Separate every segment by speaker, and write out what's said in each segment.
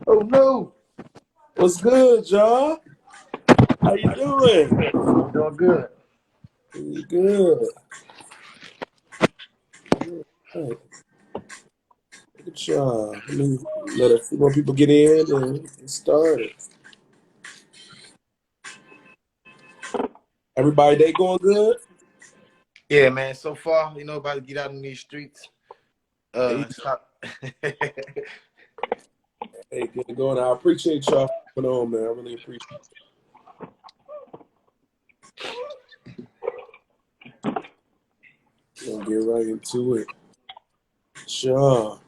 Speaker 1: Oh no,
Speaker 2: What's good, y'all? How you doing?
Speaker 1: I'm doing good.
Speaker 2: You good? All right. Look at y'all. Let me let a few more people get in and get started. Everybody, they going good?
Speaker 1: Yeah, man. So far, about to get out in these streets.
Speaker 2: Hey,
Speaker 1: Stop.
Speaker 2: hey, good going. I appreciate y'all for coming on, man. I really appreciate it. Gonna get right into it. Sure.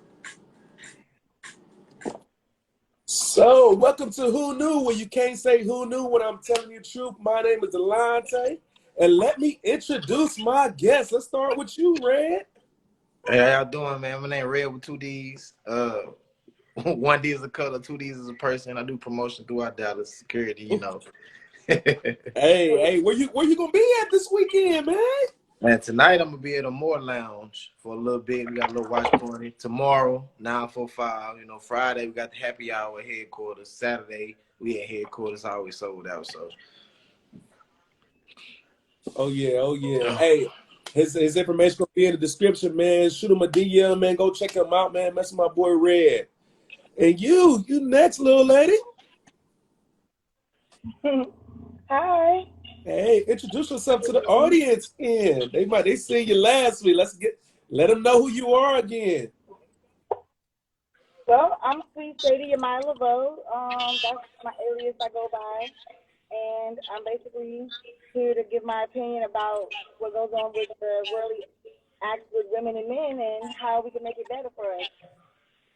Speaker 2: So, welcome to Who Knew, where you can't say who knew when I'm telling you the truth. My name is Delonte, and let me introduce my guest. Let's start with you, Red.
Speaker 1: Hey, how y'all doing, man? My name Red with two D's. One D is a color, two D's is a person. I do promotion throughout Dallas security.
Speaker 2: Hey, where you gonna be at this weekend, man?
Speaker 1: And tonight I'm gonna be at a Moore Lounge for a little bit. We got a little watch party. Tomorrow, 945. Friday we got the happy hour at headquarters. Saturday we at headquarters, always sold out. So
Speaker 2: Oh yeah. Hey, his information gonna be in the description, man. Shoot him a DM, man. Go check him out, man. Mess with my boy Red. And you next, little lady.
Speaker 3: Hi.
Speaker 2: Hey, introduce yourself to the audience. In they seen you last week. Let them know who you are again.
Speaker 3: Well, I'm Sweet Sadie Yamai Laveau. That's my alias I go by. And I'm basically here to give my opinion about what goes on with the worldly acts with women and men and how we can make it better for us.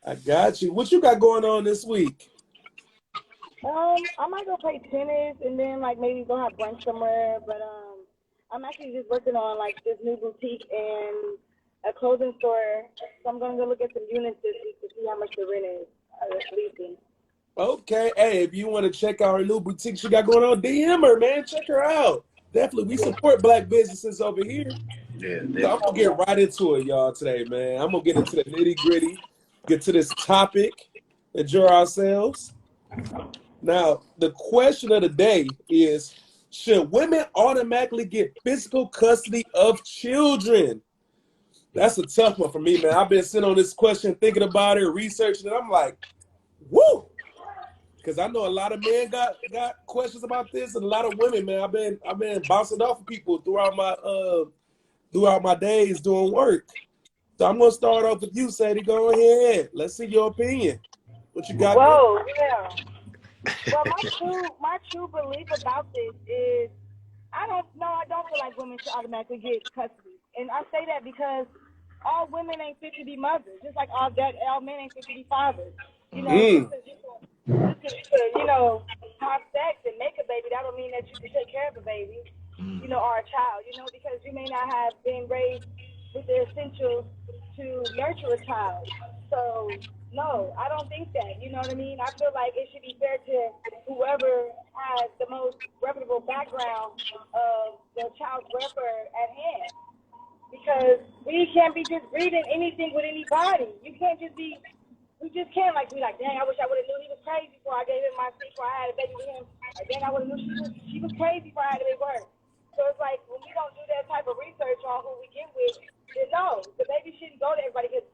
Speaker 2: I got you. What you got going on this week?
Speaker 3: I might go play tennis and then like maybe go have brunch somewhere, but I'm actually just working on like this new boutique and a clothing store. So I'm gonna go look at some units this week to see how much the rent is leasing.
Speaker 2: Okay. Hey, if you want to check out her new boutique she got going on, DM her, man. Check her out. Definitely. We support black businesses over here.
Speaker 1: yeah,
Speaker 2: So I'm gonna
Speaker 1: definitely.
Speaker 2: get right into it, y'all, today, man. I'm gonna get into the nitty-gritty, get to this topic, enjoy ourselves. Now, the question of the day is, should women automatically get physical custody of children? That's a tough one for me, man. I've been sitting on this question, thinking about it, researching it. I'm like, woo! Because I know a lot of men got questions about this, and a lot of women, man. I've been bouncing off of people throughout my days doing work. So I'm gonna start off with you, Sadie. Go ahead. Let's see your opinion. What you got going?
Speaker 3: Whoa, yeah. Well, my true belief about this is I don't feel like women should automatically get custody, and I say that because all women ain't fit to be mothers, just like all men ain't fit to be fathers. Just
Speaker 2: Mm,
Speaker 3: because have sex and make a baby, that don't mean that you can take care of a baby, or a child, because you may not have been raised with the essentials to nurture a child. So no, I don't think that. You know what I mean? I feel like it should be fair to whoever has the most reputable background of the child's welfare at hand. Because we can't be just breeding anything with anybody. We just can't like be like, dang, I wish I would have knew he was crazy before I gave him my seat before I had a baby with him. Like, dang, I would have knew she was crazy before I had a baby with her. So it's like when we don't do that type of research on who we get with, then no, the baby shouldn't go to everybody. Because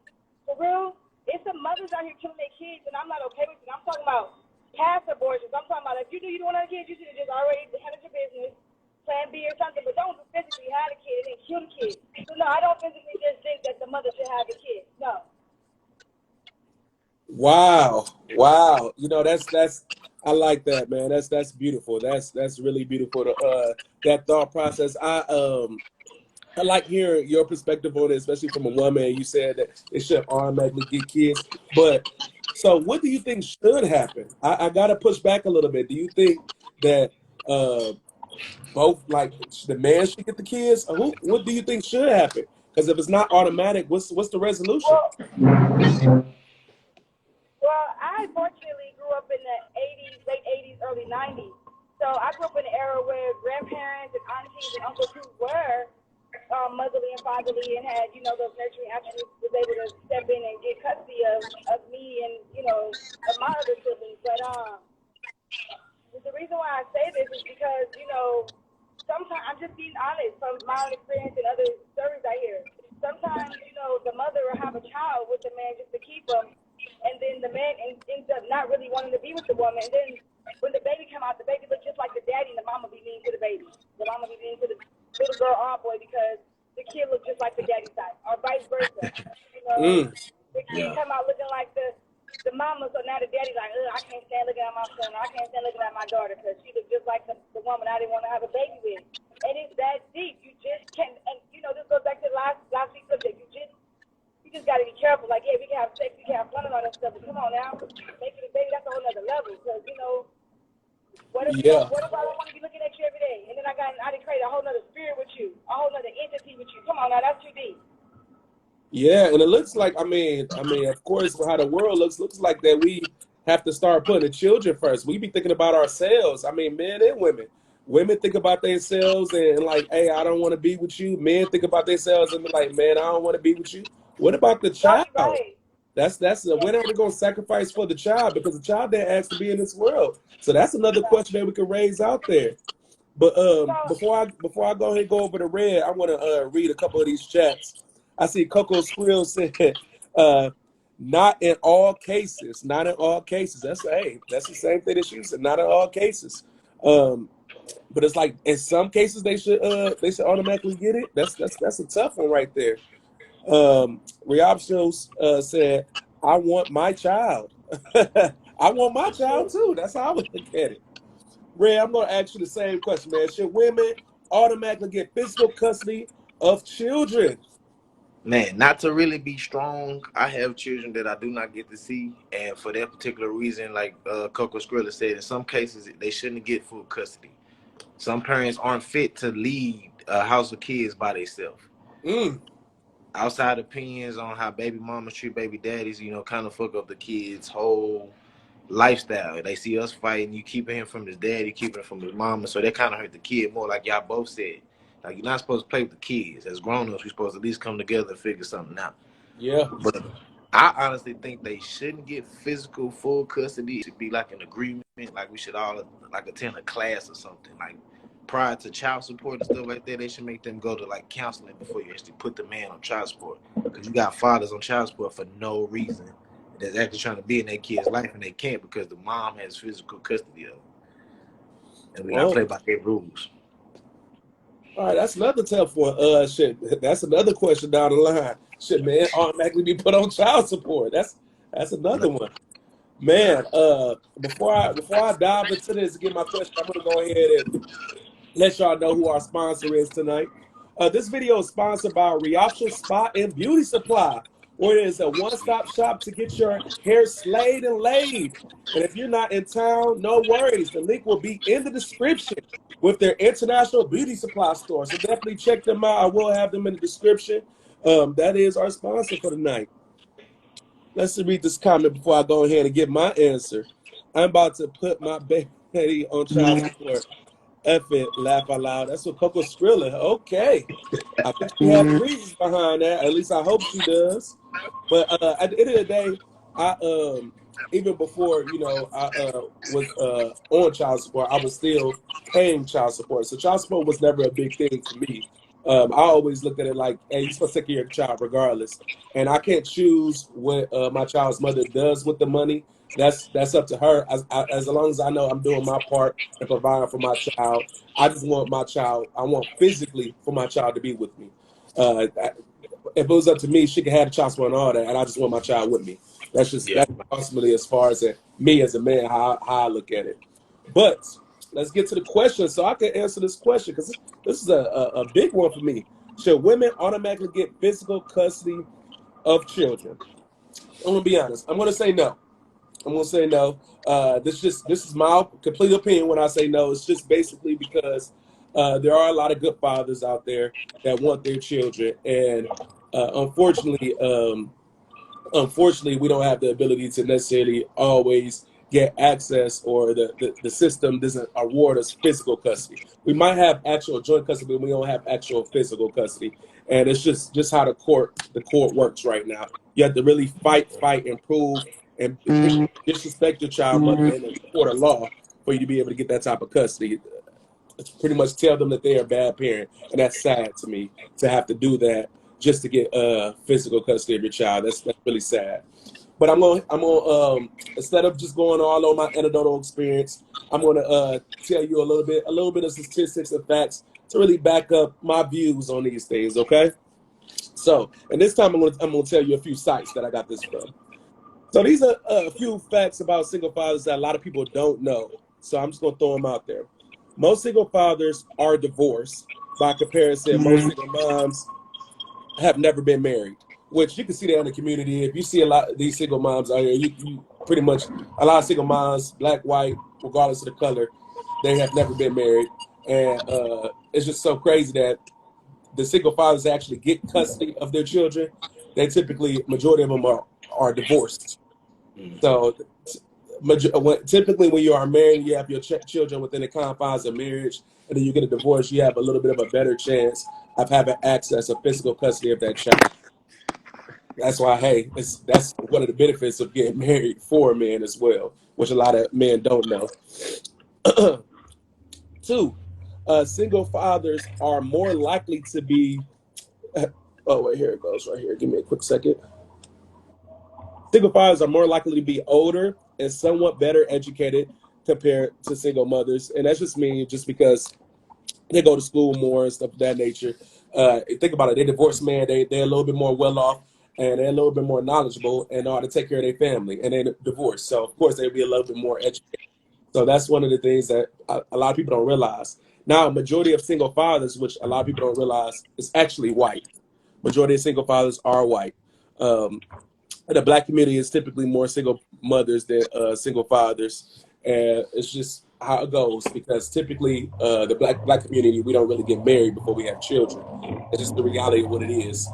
Speaker 3: for real, it's some mothers out here killing their kids, and I'm not okay with it. I'm talking about past abortions. I'm talking about if you knew you didn't want to have kids, you should have just already handled your business, plan B or something. But don't physically have a kid and then kill the kid. So no, I don't physically just think that the mother should have a kid. No.
Speaker 2: wow. That's I like that, man. That's beautiful. That's really beautiful. That thought process. I like hearing your perspective on it, especially from a woman. You said that it should automatically get kids, but so what do you think should happen? I gotta push back a little bit. Do you think that both, like, the man should get the kids? Or what do you think should happen? Because if it's not automatic, what's the resolution?
Speaker 3: Well, Well, I fortunately grew up in the 80s, late 80s, early 90s. So I grew up in an era where grandparents and aunties and uncles who were motherly and fatherly and had, you know, those nurturing attributes, was able to step in and get custody of me and, you know, of my other siblings. But the reason why I say this is because, you know, sometimes I'm just being honest from my own experience and other stories I hear. Sometimes, you know, the mother will have a child with the man just to keep him, and then the man ends up not really wanting to be with the woman. And then when the baby come out, the baby looks just like the daddy, and the mama be mean to the baby. The mama be mean to the little girl or boy because the kid looks just like the daddy side, or vice versa. You know, the kid come out looking like the mama, so now the daddy's like, I can't stand looking at my son, or I can't stand looking at my daughter because she looks just like the woman I didn't want to have a baby with. And it's that deep. You just can't, and you know, this goes back to last week's subject. You just got to be careful. Like, yeah, we can have sex, we can have fun and all that stuff, but come on now, making a baby, that's a whole other level. Because, you know, what if I don't want to be looking at you every day? And then I didn't create a whole other spirit with you, a whole other entity with you. Come on now, that's too deep.
Speaker 2: Yeah, and it looks like, I mean, of course, how the world looks like that we have to start putting the children first. We be thinking about ourselves. I mean, men and women. Women think about themselves and like, hey, I don't want to be with you. Men think about themselves and be like, man, I don't want to be with you. What about the child?
Speaker 3: Right.
Speaker 2: When are we going to sacrifice for the child? Because the child didn't ask to be in this world. So that's another question that we can raise out there. But before I go ahead and go over to Red, I want to read a couple of these chats. I see Coco Squirrel said, not in all cases. Not in all cases. That's the same thing that you said. Not in all cases. But it's like in some cases they should automatically get it. That's a tough one right there. Riyab Shows said, I want my child. I want my child too. That's how I would look at it. Ray, I'm going to ask you the same question, man. Should women automatically get physical custody of children?
Speaker 1: Man, not to really be strong. I have children that I do not get to see, and for that particular reason, like Coco Skrilla said, in some cases they shouldn't get full custody. Some parents aren't fit to lead a house of kids by themselves. Outside opinions on how baby mamas treat baby daddies, you know, kind of fuck up the kids' whole lifestyle. They see us fighting, you keeping him from his daddy, keeping him from his mama, so that kind of hurt the kid more, like y'all both said. Like, you're not supposed to play with the kids. As grown-ups, we're supposed to at least come together and figure something out.
Speaker 2: Yeah.
Speaker 1: But I honestly think they shouldn't get physical full custody. It should be like an agreement, like we should all like attend a class or something. Like prior to child support and stuff like that, they should make them go to like counseling before you actually put the man on child support. Because you got fathers on child support for no reason that's actually trying to be in their kid's life and they can't because the mom has physical custody of them. And we gotta play by their rules.
Speaker 2: All right, that's another tough one. That's another question down the line. Should man automatically be put on child support? That's another one. Man, before I dive into this and get my question, I'm gonna go ahead and let y'all know who our sponsor is tonight. This video is sponsored by Reoption Spa and Beauty Supply, where it is a one-stop shop to get your hair slayed and laid. And if you're not in town, no worries. The link will be in the description with their international beauty supply store. So definitely check them out. I will have them in the description. That is our sponsor for tonight. Let's read this comment before I go ahead and get my answer. I'm about to put my baby on child support. F it, laugh out loud. That's what Coco Skrilla. Okay. I bet she has reasons behind that. At least I hope she does. But at the end of the day, I even before, you know, I was on child support, I was still paying child support. So child support was never a big thing for me. I always looked at it like, hey, you're supposed to take care of your child regardless. And I can't choose what my child's mother does with the money. That's up to her. As long as I know I'm doing my part and providing for my child, I just want my child. I want physically for my child to be with me. If it was up to me, she could have the child support and all that, and I just want my child with me. That's ultimately as far as me as a man, how I look at it. But let's get to the question so I can answer this question because this is a big one for me. Should women automatically get physical custody of children? I'm gonna be honest. I'm gonna say no. This is my complete opinion when I say no. It's just basically because there are a lot of good fathers out there that want their children, and unfortunately, we don't have the ability to necessarily always get access, or the system doesn't award us physical custody. We might have actual joint custody, but we don't have actual physical custody. And it's just how the court works right now. You have to really fight, and prove, and disrespect your child mother in a court of law for you to be able to get that type of custody. It's pretty much tell them that they are a bad parent, and that's sad to me to have to do that just to get physical custody of your child. That's really sad. But I'm gonna instead of just going all on my anecdotal experience, I'm gonna tell you a little bit of statistics and facts to really back up my views on these things. Okay. So, and this time I'm gonna tell you a few sites that I got this from. So these are a few facts about single fathers that a lot of people don't know. So I'm just gonna throw them out there. Most single fathers are divorced. By comparison, most single moms have never been married, which you can see that in the community. If you see a lot of these single moms out here, you pretty much, a lot of single moms, black, white, regardless of the color, they have never been married. And it's just so crazy that the single fathers actually get custody of their children. They typically, majority of them are divorced. So typically when you are married, you have your children within the confines of marriage, and then you get a divorce, you have a little bit of a better chance of having access to physical custody of that child. That's why, hey, that's one of the benefits of getting married for men as well, which a lot of men don't know. 2, single fathers are more likely to be, oh, wait, here it goes right here. Give me a quick second. Single fathers are more likely to be older and somewhat better educated compared to single mothers. And that's just me, just because they go to school more and stuff of that nature. Think about it. They're divorced men. They're a little bit more well off, and they're a little bit more knowledgeable and know how to take care of their family. And they're divorced. So, of course, they'll be a little bit more educated. So that's one of the things that a lot of people don't realize. Now, majority of single fathers, which a lot of people don't realize, is actually white. Majority of single fathers are white. The black community is typically more single mothers than single fathers, and it's just how it goes, because typically the black community, we don't really get married before we have children. It's just the reality of what it is.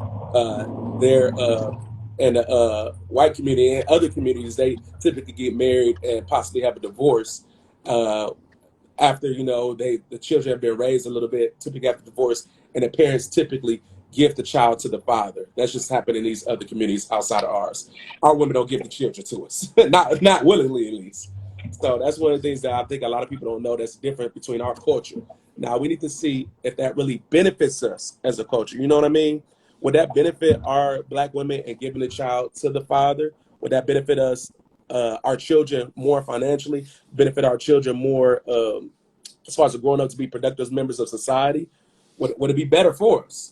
Speaker 2: And the white community and other communities, they typically get married and possibly have a divorce after the children have been raised a little bit, typically after divorce, and the parents typically give the child to the father. That's just happened in these other communities outside of ours. Our women don't give the children to us, not willingly at least. So that's one of the things that I think a lot of people don't know that's different between our culture. Now we need to see if that really benefits us as a culture. You know what I mean? Would that benefit our black women in giving the child to the father? Would that benefit us, our children, more financially? Benefit our children more as far as growing up to be productive members of society? Would it be better for us?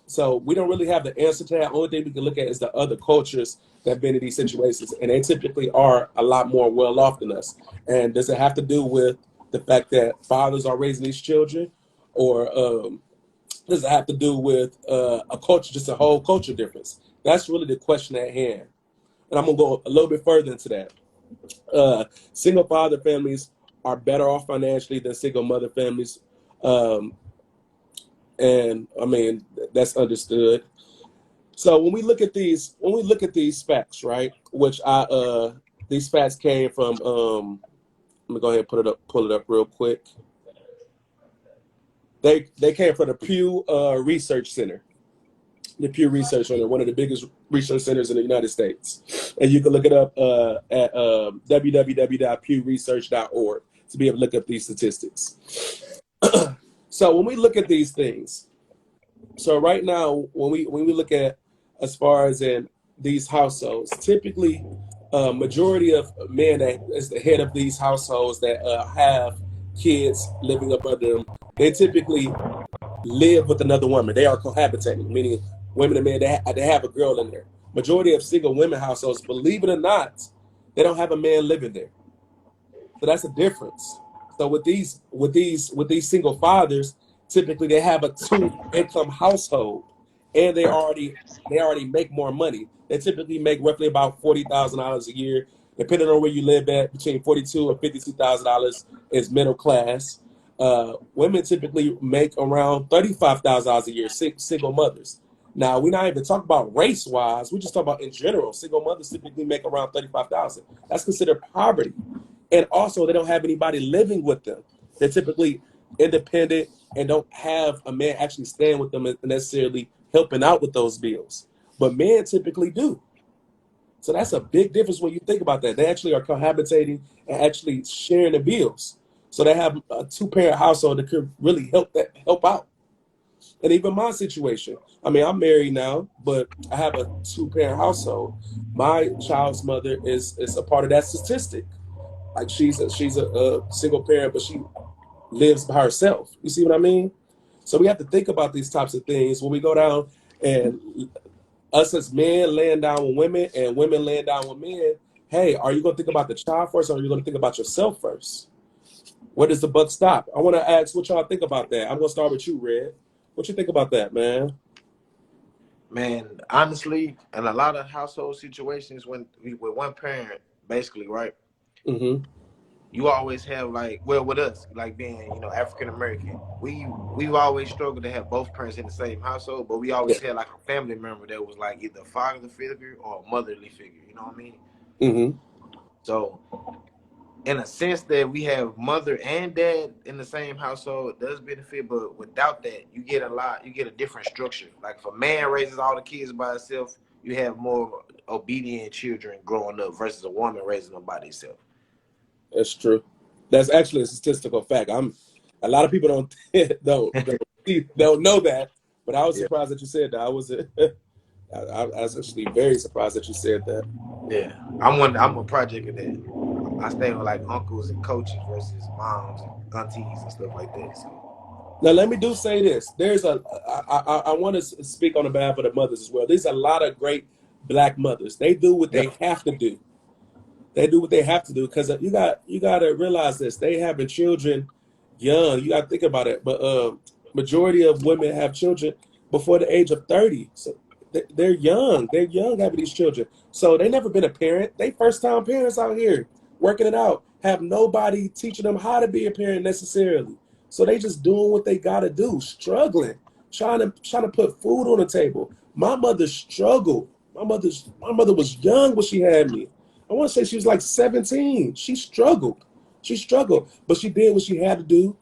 Speaker 2: So we don't really have the answer to that. Only thing we can look at is the other cultures that have been in these situations, and they typically are a lot more well off than us. And does it have to do with the fact that fathers are raising these children, or does it have to do with a culture, just a whole culture difference? That's really the question at hand. And I'm gonna go a little bit further into that. Single father families are better off financially than single mother families. And I mean, that's understood. So when we look at these facts, right, which these facts came from, let me go ahead and pull it up real quick. They came from the Pew Research Center. The Pew Research Center, one of the biggest research centers in the United States. And you can look it up at www.pewresearch.org to be able to look up these statistics. So when we look at these things, so right now, when we look at as far as in these households, typically majority of men that is the head of these households that have kids living up under them, they typically live with another woman. They are cohabitating, meaning women and men, they have a girl in there. Majority of single women households, believe it or not, they don't have a man living there. So that's a difference. So with these single fathers, typically they have a 2-income household, and they already make more money. They typically make roughly about $40,000 a year, depending on where you live at. Between $42,000 and $52,000 is middle class. Women typically make around $35,000 a year, single mothers. Now, we're not even talking about race-wise. We just talk about in general. Single mothers typically make around 35,000. That's considered poverty. And also, they don't have anybody living with them. They're typically independent and don't have a man actually staying with them and necessarily helping out with those bills. But men typically do. So that's a big difference when you think about that. They actually are cohabitating and actually sharing the bills. So they have a two-parent household that could really help out. And even my situation, I mean, I'm married now, but I have a two-parent household. My child's mother is a part of that statistic. Like she's a single parent, but she lives by herself. You see what I mean? So we have to think about these types of things when we go down and us as men laying down with women and women laying down with men. Hey, are you going to think about the child first, or are you going to think about yourself first? Where does the buck stop? I want to ask what y'all think about that. I'm going to start with you, Red. What you think about that, man?
Speaker 1: Man, honestly, in a lot of household situations, when with one parent, basically, right?
Speaker 2: Mm-hmm.
Speaker 1: You always have like, well, with us, like being, African American, we've always struggled to have both parents in the same household, but we
Speaker 2: Yeah.
Speaker 1: always had like a family member that was like either a fatherly figure or a motherly figure. You know what I mean?
Speaker 2: Mm-hmm.
Speaker 1: So, in a sense that we have mother and dad in the same household, it does benefit, but without that, you get a different structure. Like if a man raises all the kids by himself, you have more obedient children growing up versus a woman raising them by themselves.
Speaker 2: That's true. That's actually a statistical fact. A lot of people don't know that, but I was
Speaker 1: Yeah.
Speaker 2: surprised that you said that. I was actually very surprised that you said that.
Speaker 1: Yeah, I'm a project of that. I stay with like uncles and coaches versus moms and aunties and stuff like that. So
Speaker 2: Now, let me do say this. I want to speak on behalf of the mothers as well. There's a lot of great black mothers. They do what
Speaker 1: yeah,
Speaker 2: they have to do. They do what they have to do because you got to realize this. They having children young. You got to think about it. But majority of women have children before the age of 30. So they're young. They're young having these children. So they never been a parent. They first time parents out here working it out. Have nobody teaching them how to be a parent necessarily. So they just doing what they got to do, struggling, trying to put food on the table. My mother struggled. My mother was young when she had me. I want to say she was like 17. She struggled. She struggled, but she did what she had to do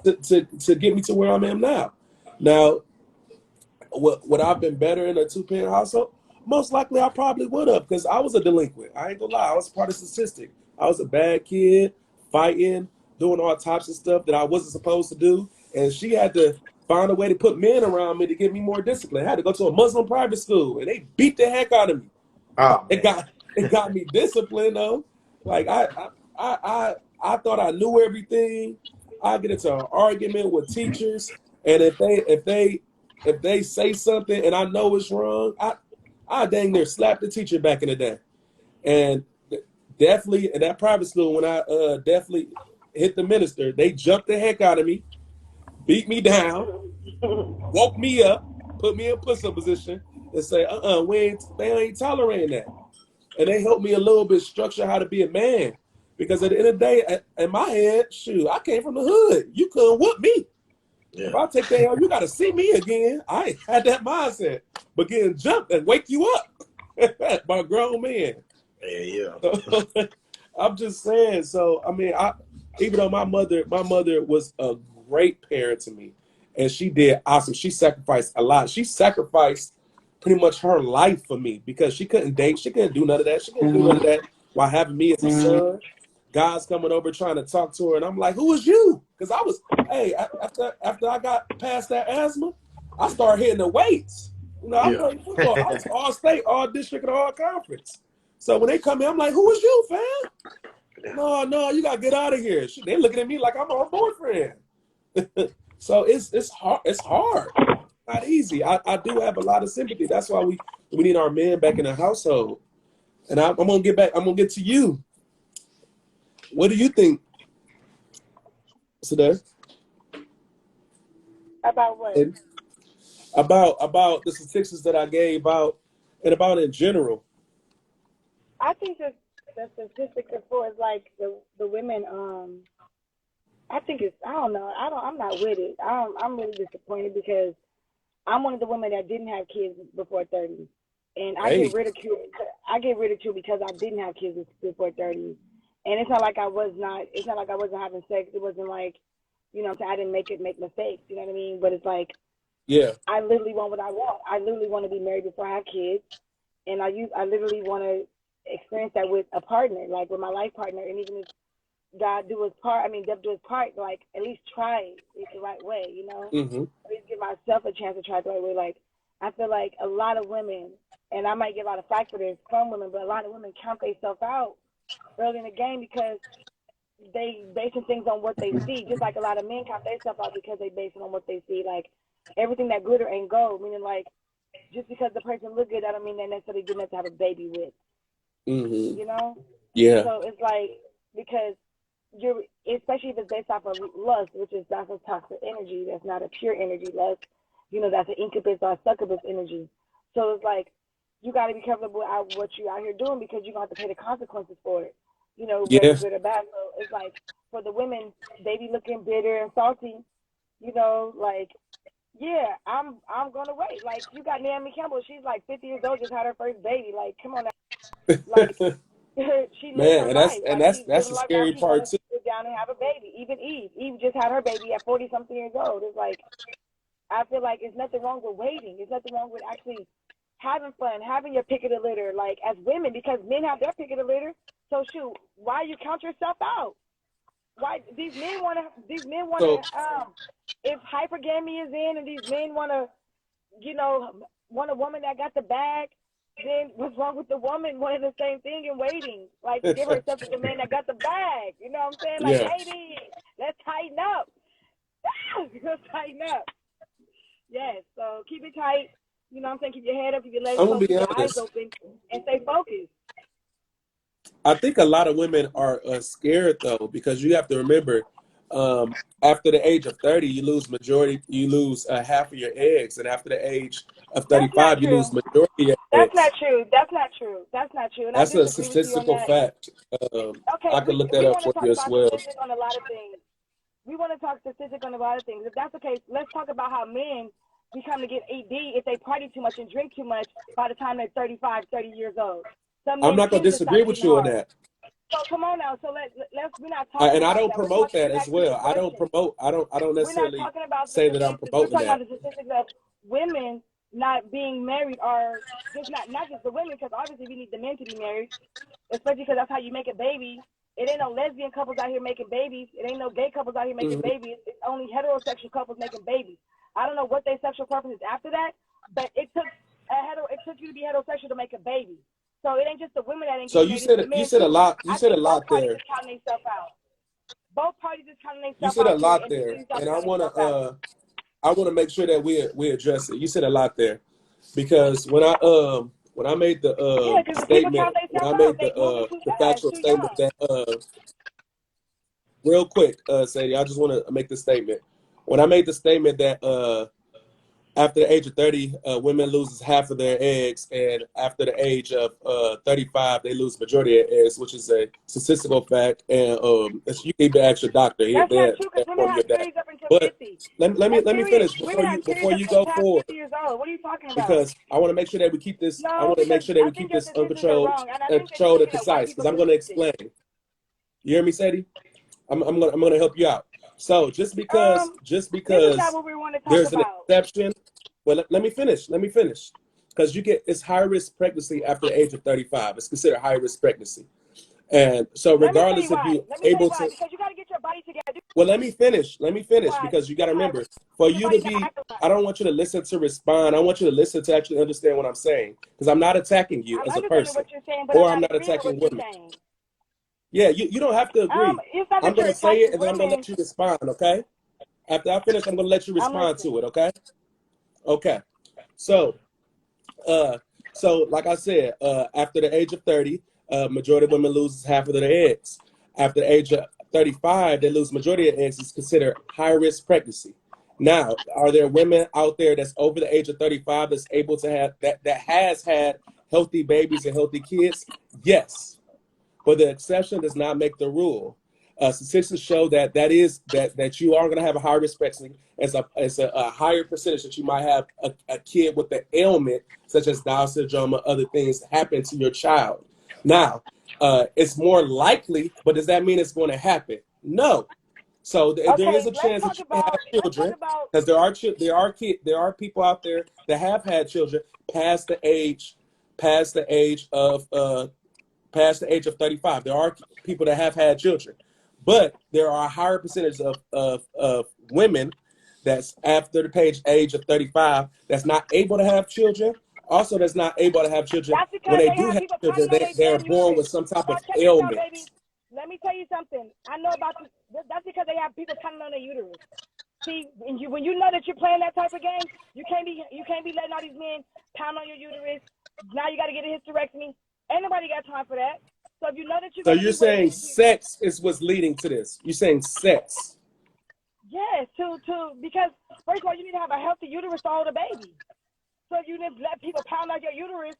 Speaker 2: to get me to where I am now. Now, would I've been better in a two-parent household? Most likely, I probably would have because I was a delinquent. I ain't gonna lie. I was part of the statistic. I was a bad kid, fighting, doing all types of stuff that I wasn't supposed to do, and she had to find a way to put men around me to get me more discipline. I had to go to a Muslim private school, and they beat the heck out of me.
Speaker 1: oh
Speaker 2: It
Speaker 1: man,
Speaker 2: got me disciplined though. Like I thought I knew everything. I get into an argument with teachers, and if they say something and I know it's wrong, I dang near slap the teacher back in the day. And definitely in that private school when I definitely hit the minister, they jumped the heck out of me, beat me down, woke me up, put me in push-up position, and say, they ain't tolerating that. And they helped me a little bit structure how to be a man. Because at the end of the day, in my head, shoot, I came from the hood. You couldn't whoop me.
Speaker 1: yeah,
Speaker 2: If I take that L, you got to see me again. I had that mindset. But getting jumped and wake you up by a grown man.
Speaker 1: yeah, yeah.
Speaker 2: So, I'm just saying. So I mean, even though my mother was a great parent to me, and she did awesome. She sacrificed a lot. She sacrificed pretty much her life for me because she couldn't date. She couldn't do none of that. She couldn't do none of that while having me as a son. Guys coming over trying to talk to her, and I'm like, "Who is you?" Because I was, hey, after I got past that asthma, I started hitting the weights. I
Speaker 1: Yeah.
Speaker 2: played football. I was all state, all district, and all conference. So when they come in, I'm like, "Who is you, fam?" No, you gotta get out of here. They looking at me like I'm her boyfriend. So it's hard. It's hard. Not easy. I do have a lot of sympathy. That's why we need our men back in the household. And I'm gonna get back. I'm gonna get to you. What do you think, Sadar?
Speaker 3: About what?
Speaker 2: And about the statistics that I gave out and about in general?
Speaker 3: I think that the statistics as far as like the women, I think it's, I don't know, I'm not with it. I'm really disappointed because I'm one of the women that didn't have kids before 30, and I
Speaker 2: Hey.
Speaker 3: get ridiculed. I get ridiculed because I didn't have kids before 30, and it's not like I was not. It's not like I wasn't having sex. It wasn't like, you know, I didn't make mistakes. You know what I mean? But it's like,
Speaker 2: Yeah.
Speaker 3: I literally want what I want. I literally want to be married before I have kids, and I literally want to experience that with a partner, like with my life partner, and even if God do his part, I mean, Dev do his part, like, at least try it the right way, you know?
Speaker 2: Mm-hmm.
Speaker 3: At least give myself a chance to try it the right way. Like, I feel like a lot of women, and I might get a lot of flack for this from women, but a lot of women count themselves out early in the game because they basing things on what they see, just like a lot of men count themselves out because they base it on what they see. Like, everything that glitter ain't gold, meaning, like, just because the person look good, that don't mean they're necessarily good enough to have a baby with,
Speaker 2: Mm-hmm.
Speaker 3: you know?
Speaker 2: Yeah.
Speaker 3: So it's like, because you're, especially if it's based off of lust, which is that's a toxic energy. That's not a pure energy. Lust, you know, that's an incubus or a succubus energy. So it's like you got to be careful about what you out here doing because you're gonna have to pay the consequences for it. You know, whether
Speaker 2: Yeah.
Speaker 3: good or bad. So it's like for the women, they be looking bitter and salty. You know, like, yeah, I'm gonna wait. Like, you got Naomi Campbell. She's like 50 years old, just had her first baby. Like, come on now. Like, she lived
Speaker 2: Man,
Speaker 3: her life. Like, she's
Speaker 2: that's
Speaker 3: living
Speaker 2: the
Speaker 3: life now.
Speaker 2: scary
Speaker 3: She's going
Speaker 2: part
Speaker 3: to
Speaker 2: too.
Speaker 3: sit down and have a baby. Even Eve. Eve just had her baby at 40-something years old. It's like, I feel like it's nothing wrong with waiting. There's nothing wrong with actually having fun, having your pick of the litter, like, as women, because men have their pick of the litter. So, shoot, why you count yourself out? Why these men want to,
Speaker 2: So
Speaker 3: if hypergamy is in and these men want to, you know, want a woman that got the bag, then what's wrong with the woman wanting the same thing and waiting? Like, give herself to the man that got the bag. You know what I'm saying? Like,
Speaker 2: yeah.
Speaker 3: ladies, let's tighten up. Let's tighten up. Yes, so keep it tight. You know what I'm saying? Keep your head up, keep your legs
Speaker 2: I'm gonna
Speaker 3: closed,
Speaker 2: be
Speaker 3: keep your eyes
Speaker 2: honest.
Speaker 3: open, and stay focused.
Speaker 2: I think a lot of women are scared though, because you have to remember, after the age of 30, you lose half of your eggs, and after the age of
Speaker 3: That's not
Speaker 2: 35, you lose
Speaker 3: true.
Speaker 2: majority of your
Speaker 3: That's not
Speaker 2: eggs.
Speaker 3: true. That's not true. That's not true. And I
Speaker 2: That's a
Speaker 3: disagree with you on
Speaker 2: statistical
Speaker 3: that.
Speaker 2: fact.
Speaker 3: Okay,
Speaker 2: I can look that
Speaker 3: we
Speaker 2: up
Speaker 3: want to
Speaker 2: for
Speaker 3: talk
Speaker 2: you as
Speaker 3: about
Speaker 2: well.
Speaker 3: statistics on a lot of things. We want to talk statistics on a lot of things. If that's the case, let's talk about how men become to get AD if they party too much and drink too much by the time they're 35, 30 years old. Some
Speaker 2: I'm
Speaker 3: men
Speaker 2: not gonna
Speaker 3: can just
Speaker 2: disagree
Speaker 3: start
Speaker 2: with
Speaker 3: getting
Speaker 2: you on
Speaker 3: hard.
Speaker 2: that.
Speaker 3: So come on now. So let's we're not talking
Speaker 2: And I
Speaker 3: about
Speaker 2: don't
Speaker 3: that.
Speaker 2: promote that
Speaker 3: We're
Speaker 2: as
Speaker 3: asking you
Speaker 2: well.
Speaker 3: a question.
Speaker 2: I don't
Speaker 3: We're not
Speaker 2: necessarily
Speaker 3: talking about the
Speaker 2: say that I'm
Speaker 3: statistics. We're
Speaker 2: promoting
Speaker 3: talking about
Speaker 2: that.
Speaker 3: the statistics of women not being married, or just not just the women, because obviously we need the men to be married, especially because that's how you make a baby. It ain't no lesbian couples out here making babies. It ain't no gay couples out here making
Speaker 2: Mm-hmm.
Speaker 3: babies. It's only heterosexual couples making babies. I don't know what their sexual preference is after that, but it took you to be heterosexual to make a baby. So it ain't just the women that ain't
Speaker 2: So
Speaker 3: getting married; it's the
Speaker 2: you
Speaker 3: men
Speaker 2: said a
Speaker 3: too.
Speaker 2: lot. You
Speaker 3: I
Speaker 2: said a
Speaker 3: think both
Speaker 2: lot
Speaker 3: parties
Speaker 2: there.
Speaker 3: is counting themselves out. Both parties is counting
Speaker 2: You
Speaker 3: themselves
Speaker 2: said a
Speaker 3: out here,
Speaker 2: lot
Speaker 3: and
Speaker 2: there,
Speaker 3: please stop
Speaker 2: and
Speaker 3: counting themselves out.
Speaker 2: I wanna make sure that we address it. You said a lot there, because when I made the
Speaker 3: Yeah, because the people
Speaker 2: statement,
Speaker 3: count
Speaker 2: when
Speaker 3: themselves
Speaker 2: I
Speaker 3: out.
Speaker 2: made
Speaker 3: They moving too
Speaker 2: the
Speaker 3: fast,
Speaker 2: factual
Speaker 3: too
Speaker 2: statement
Speaker 3: young.
Speaker 2: that real quick, Sadie, I just want to make the statement. When I made the statement that after the age of 30, women loses half of their eggs, and after the age of 35, they lose majority of eggs, which is a statistical fact. And you need to ask your doctor.
Speaker 3: That's not
Speaker 2: They'll
Speaker 3: true, because women
Speaker 2: inform you
Speaker 3: have
Speaker 2: of that.
Speaker 3: periods up until
Speaker 2: But
Speaker 3: 50.
Speaker 2: let me
Speaker 3: Period.
Speaker 2: finish
Speaker 3: Women have periods
Speaker 2: before
Speaker 3: up
Speaker 2: you
Speaker 3: until
Speaker 2: go
Speaker 3: past
Speaker 2: forward,
Speaker 3: 50 years old. What are you talking about?
Speaker 2: because I want to make sure that we keep this. I
Speaker 3: No,
Speaker 2: want to make
Speaker 3: because
Speaker 2: sure that
Speaker 3: I
Speaker 2: we keep
Speaker 3: think your
Speaker 2: this
Speaker 3: statistics are wrong, and I think that you're
Speaker 2: controlled and
Speaker 3: looking at white
Speaker 2: concise. Because
Speaker 3: people
Speaker 2: I'm going to
Speaker 3: statistics.
Speaker 2: explain. You hear me, Sadie? I'm gonna help you out. So just because
Speaker 3: This is not what we want to talk
Speaker 2: there's an
Speaker 3: about.
Speaker 2: exception, well, let me finish. Let me finish. Because it's high risk pregnancy after the age of 35. It's considered high risk pregnancy. And so
Speaker 3: Let me tell you
Speaker 2: regardless if
Speaker 3: why.
Speaker 2: you able to,
Speaker 3: Because you got to get your body together.
Speaker 2: well, let me finish. Let me finish,
Speaker 3: Why?
Speaker 2: because you got to
Speaker 3: Because
Speaker 2: remember, for
Speaker 3: your
Speaker 2: you to
Speaker 3: body not
Speaker 2: be,
Speaker 3: acting
Speaker 2: I
Speaker 3: right.
Speaker 2: don't want you to listen to respond. I want you to listen to actually understand what I'm saying, because I'm not attacking you
Speaker 3: I'm
Speaker 2: as a
Speaker 3: understanding
Speaker 2: person,
Speaker 3: what you're saying, but I'm
Speaker 2: or I'm
Speaker 3: not
Speaker 2: not
Speaker 3: agreeing with
Speaker 2: attacking
Speaker 3: what you're
Speaker 2: women.
Speaker 3: saying.
Speaker 2: Yeah, you don't have to agree.
Speaker 3: It's not
Speaker 2: I'm
Speaker 3: that
Speaker 2: going
Speaker 3: you're
Speaker 2: to say it,
Speaker 3: attacking
Speaker 2: and then I'm going to
Speaker 3: women.
Speaker 2: let you respond, okay? After I finish, I'm going to let you
Speaker 3: I'm
Speaker 2: respond
Speaker 3: listening.
Speaker 2: to it, okay? Okay. So, like I said, after the age of 30, majority of women loses half of their eggs. After the age of 35, they lose majority of eggs. It's considered high risk pregnancy. Now, are there women out there that's over the age of 35 that's able to have that has had healthy babies and healthy kids? Yes, but the exception does not make the rule. Statistics show that you are going to have a higher expectancy as a higher percentage that you might have a kid with an ailment such as Down syndrome or other things happen to your child. Now, it's more likely, but does that mean it's going to happen? No. So there is a chance that you can have children, because there are people out there that have had children past the age of 35. There are people that have had children, but there are a higher percentage of women that's after the age of 35 that's not able to have children. Also, that's not able to have children. When they do have children, they're born with some type of ailment.
Speaker 3: Let me tell you something. I know about this. That's because they have people pounding on their uterus. See, when you know that you're playing that type of game, you can't be letting all these men pound on your uterus. Now you got to get a hysterectomy. Ain't nobody got time for that. So if you know that you're
Speaker 2: you're saying sex is what's leading to this. You're saying sex.
Speaker 3: Yes, because first of all, you need to have a healthy uterus to hold a baby. So if you let people pound out your uterus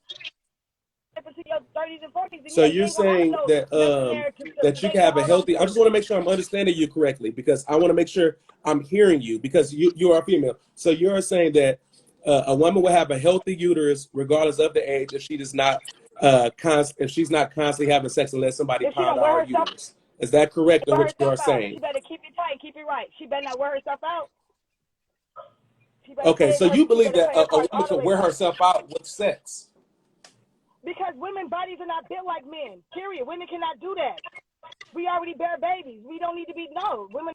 Speaker 3: into your 30s and 40s,
Speaker 2: so you're saying that you can have a healthy. I just want to make sure I'm understanding you correctly, because I want to make sure I'm hearing you, because you are a female. So you're saying that a woman will have a healthy uterus regardless of the age if she does not if she's not constantly having sex unless somebody pound out her uterus. Is that correct in what you are saying?
Speaker 3: She better keep it tight, keep it right. She better not wear herself out.
Speaker 2: Okay, so you believe that a woman can wear herself out with sex?
Speaker 3: Because women's bodies are not built like men, period. Women cannot do that. We already bear babies. We don't need to be, women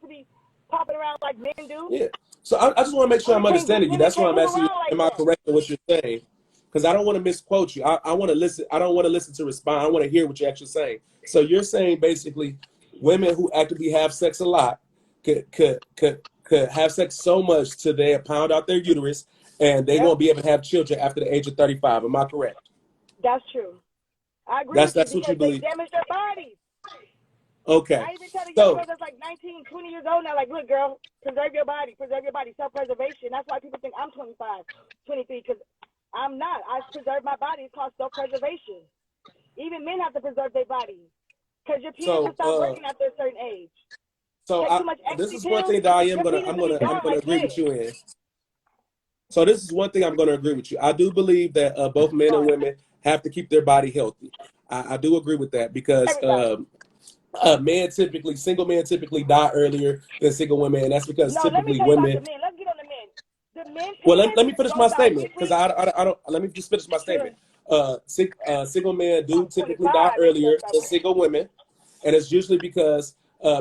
Speaker 3: to be popping around like men do.
Speaker 2: Yeah. So I just want to make sure I'm understanding you. That's why I'm asking you, am I correct in what you're saying? Because I don't want to misquote you. I want to listen. I don't want to listen to respond. I want to hear what you're actually saying. So you're saying basically women who actively have sex a lot could have sex so much till they pound out their uterus, and they won't be able to have children after the age of 35. Am I correct?
Speaker 3: That's true. I agree.
Speaker 2: That's what you believe.
Speaker 3: They damage their bodies.
Speaker 2: Okay.
Speaker 3: I even tell the young girls that's like 19, 20 years old now, like, look, girl, preserve your body, self-preservation. That's why people think I'm 25, 23, because I'm not. I preserve my body. It's called self-preservation. Even men have to preserve their body, because your penis will stop working after a certain age.
Speaker 2: So this is one thing that I'm gonna agree with you in. So this is one thing I'm gonna agree with you. I do believe that both men and women have to keep their body healthy. I do agree with that, because single men typically die earlier than single women, and that's because typically women.
Speaker 3: Let's get on the men.
Speaker 2: Well, let me finish my statement, because I don't. Let me just finish my statement. Single men do typically die earlier than single women, and it's usually because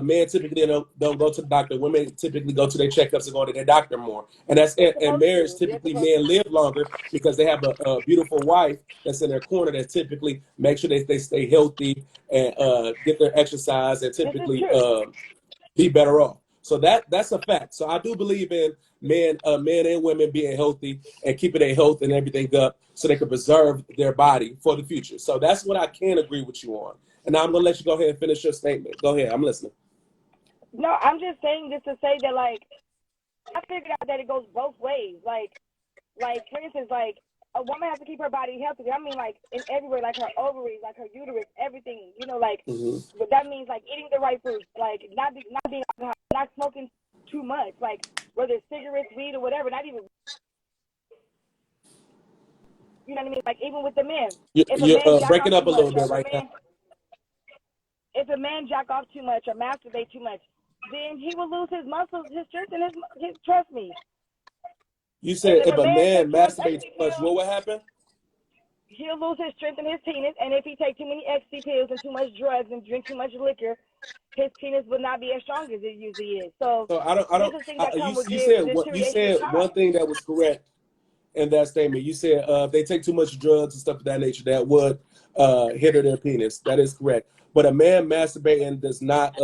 Speaker 2: men typically don't go to the doctor. Women typically go to their checkups and go to their doctor more. And that's it. And marriage, typically men live longer because they have a beautiful wife that's in their corner that typically make sure they stay healthy and get their exercise and typically be better off. So that's a fact. So I do believe in men and women being healthy and keeping their health and everything up so they can preserve their body for the future. So that's what I can agree with you on. And now I'm going to let you go ahead and finish your statement. Go ahead. I'm listening.
Speaker 3: No, I'm just saying this to say that, like, I figured out that it goes both ways. Like for instance, like, a woman has to keep her body healthy. I mean, like, in everywhere, like her ovaries, like her uterus, everything, like, but that means, like, eating the right foods, like, not being alcohol, not smoking too much, like, whether it's cigarettes, weed, or whatever, not even, you know what I mean? Like, even with the men.
Speaker 2: You're breaking up a little bit right now.
Speaker 3: If a man jack off too much or masturbate too much, then he will lose his muscles, his strength, and his trust me.
Speaker 2: You said if a man masturbates too much, what would happen?
Speaker 3: He'll lose his strength in his penis, and if he takes too many ecstasy pills and too much drugs and drink too much liquor, his penis will not be as strong as it usually is. So
Speaker 2: you said one thing that was correct in that statement. You said if they take too much drugs and stuff of that nature, that would hinder their penis. That is correct. But a man masturbating does not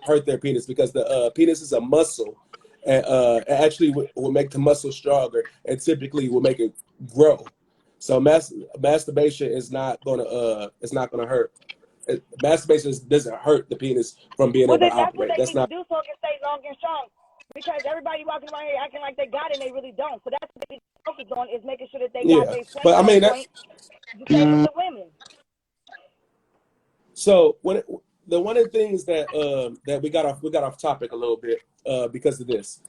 Speaker 2: hurt their penis, because the penis is a muscle, and actually will make the muscle stronger, and typically will make it grow. So masturbation is not gonna hurt. Masturbation doesn't hurt the penis from being able to operate.
Speaker 3: That's what they need to do so it can stay long and strong. Because everybody walking around here acting like they got it and they really don't. So that's what they focus on, is making sure that they got their point.
Speaker 2: But I mean,
Speaker 3: the same with the women.
Speaker 2: So one of the things that that we got off topic a little bit because of this.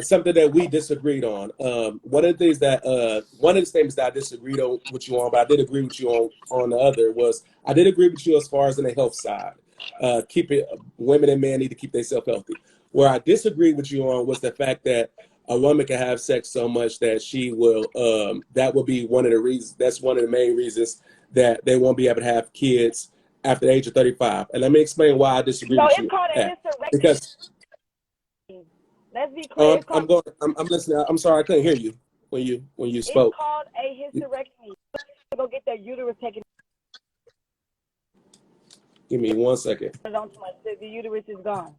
Speaker 2: Something that we disagreed on. One of the things that one of the statements that I disagreed on with you on, but I did agree with you on the other was I did agree with you as far as in the health side. Keep it women and men need to keep themselves healthy. Where I disagreed with you on was the fact that a woman can have sex so much that she will that will be one of the reasons. That's one of the main reasons that they won't be able to have kids after the age of 35. And let me explain why I disagree
Speaker 3: No,
Speaker 2: with
Speaker 3: it's
Speaker 2: you.
Speaker 3: called a hysterectomy.
Speaker 2: Because
Speaker 3: let's be clear. It's called,
Speaker 2: I'm listening. I'm sorry, I couldn't hear you when you
Speaker 3: it's
Speaker 2: spoke.
Speaker 3: called a hysterectomy. Go get their uterus taken.
Speaker 2: Give me 1 second.
Speaker 3: The uterus is gone.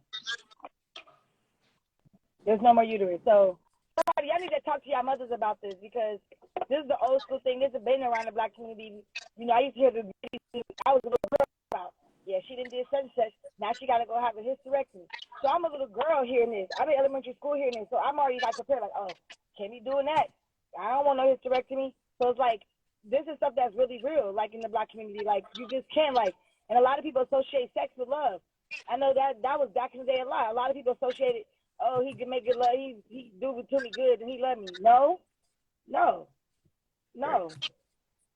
Speaker 3: There's no more uterus. So, y'all need to talk to y'all mothers about this because this is the old school thing. This has been around the black community. You know, I used to hear I was a little girl about, yeah, she didn't do such and such. Now she got to go have a hysterectomy. So I'm a little girl hearing this. I'm in elementary school hearing this. So I'm already like prepared, like, oh, can't be doing that. I don't want no hysterectomy. So it's like, this is stuff that's really real, like in the black community. Like, you just can't, like, and a lot of people associate sex with love. I know that was back in the day a lot. A lot of people associated, oh, he can make it love, he do it to me good and he love me. No.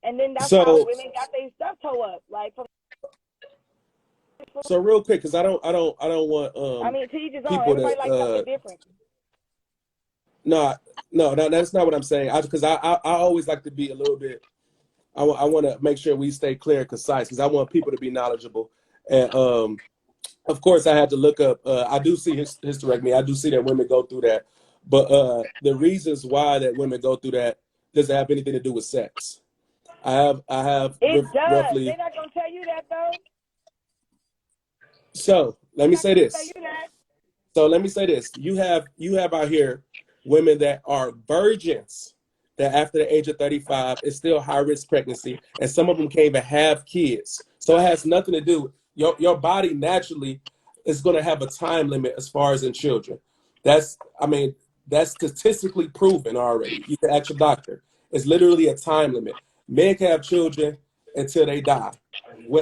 Speaker 3: And then that's how women got their stuff toe up. Like,
Speaker 2: so real quick, because I don't want
Speaker 3: I mean, to each his own.
Speaker 2: people
Speaker 3: Everybody
Speaker 2: to
Speaker 3: likes something different.
Speaker 2: No, that's not what I'm saying. Because I always like to be a little bit. I want to make sure we stay clear and concise because I want people to be knowledgeable. And of course, I had to look up. I do see hysterectomy. I do see that women go through that, but the reasons why that women go through that doesn't have anything to do with sex. I have
Speaker 3: It does.
Speaker 2: roughly.
Speaker 3: They're not gonna tell you that though.
Speaker 2: So let me say this. So let me say this. You have out here women that are virgins that after the age of 35 is still high risk pregnancy, and some of them can't even have kids. So it has nothing to do. Your body naturally is going to have a time limit as far as in children. That's statistically proven already. You can ask your doctor. It's literally a time limit. Men can have children until they die.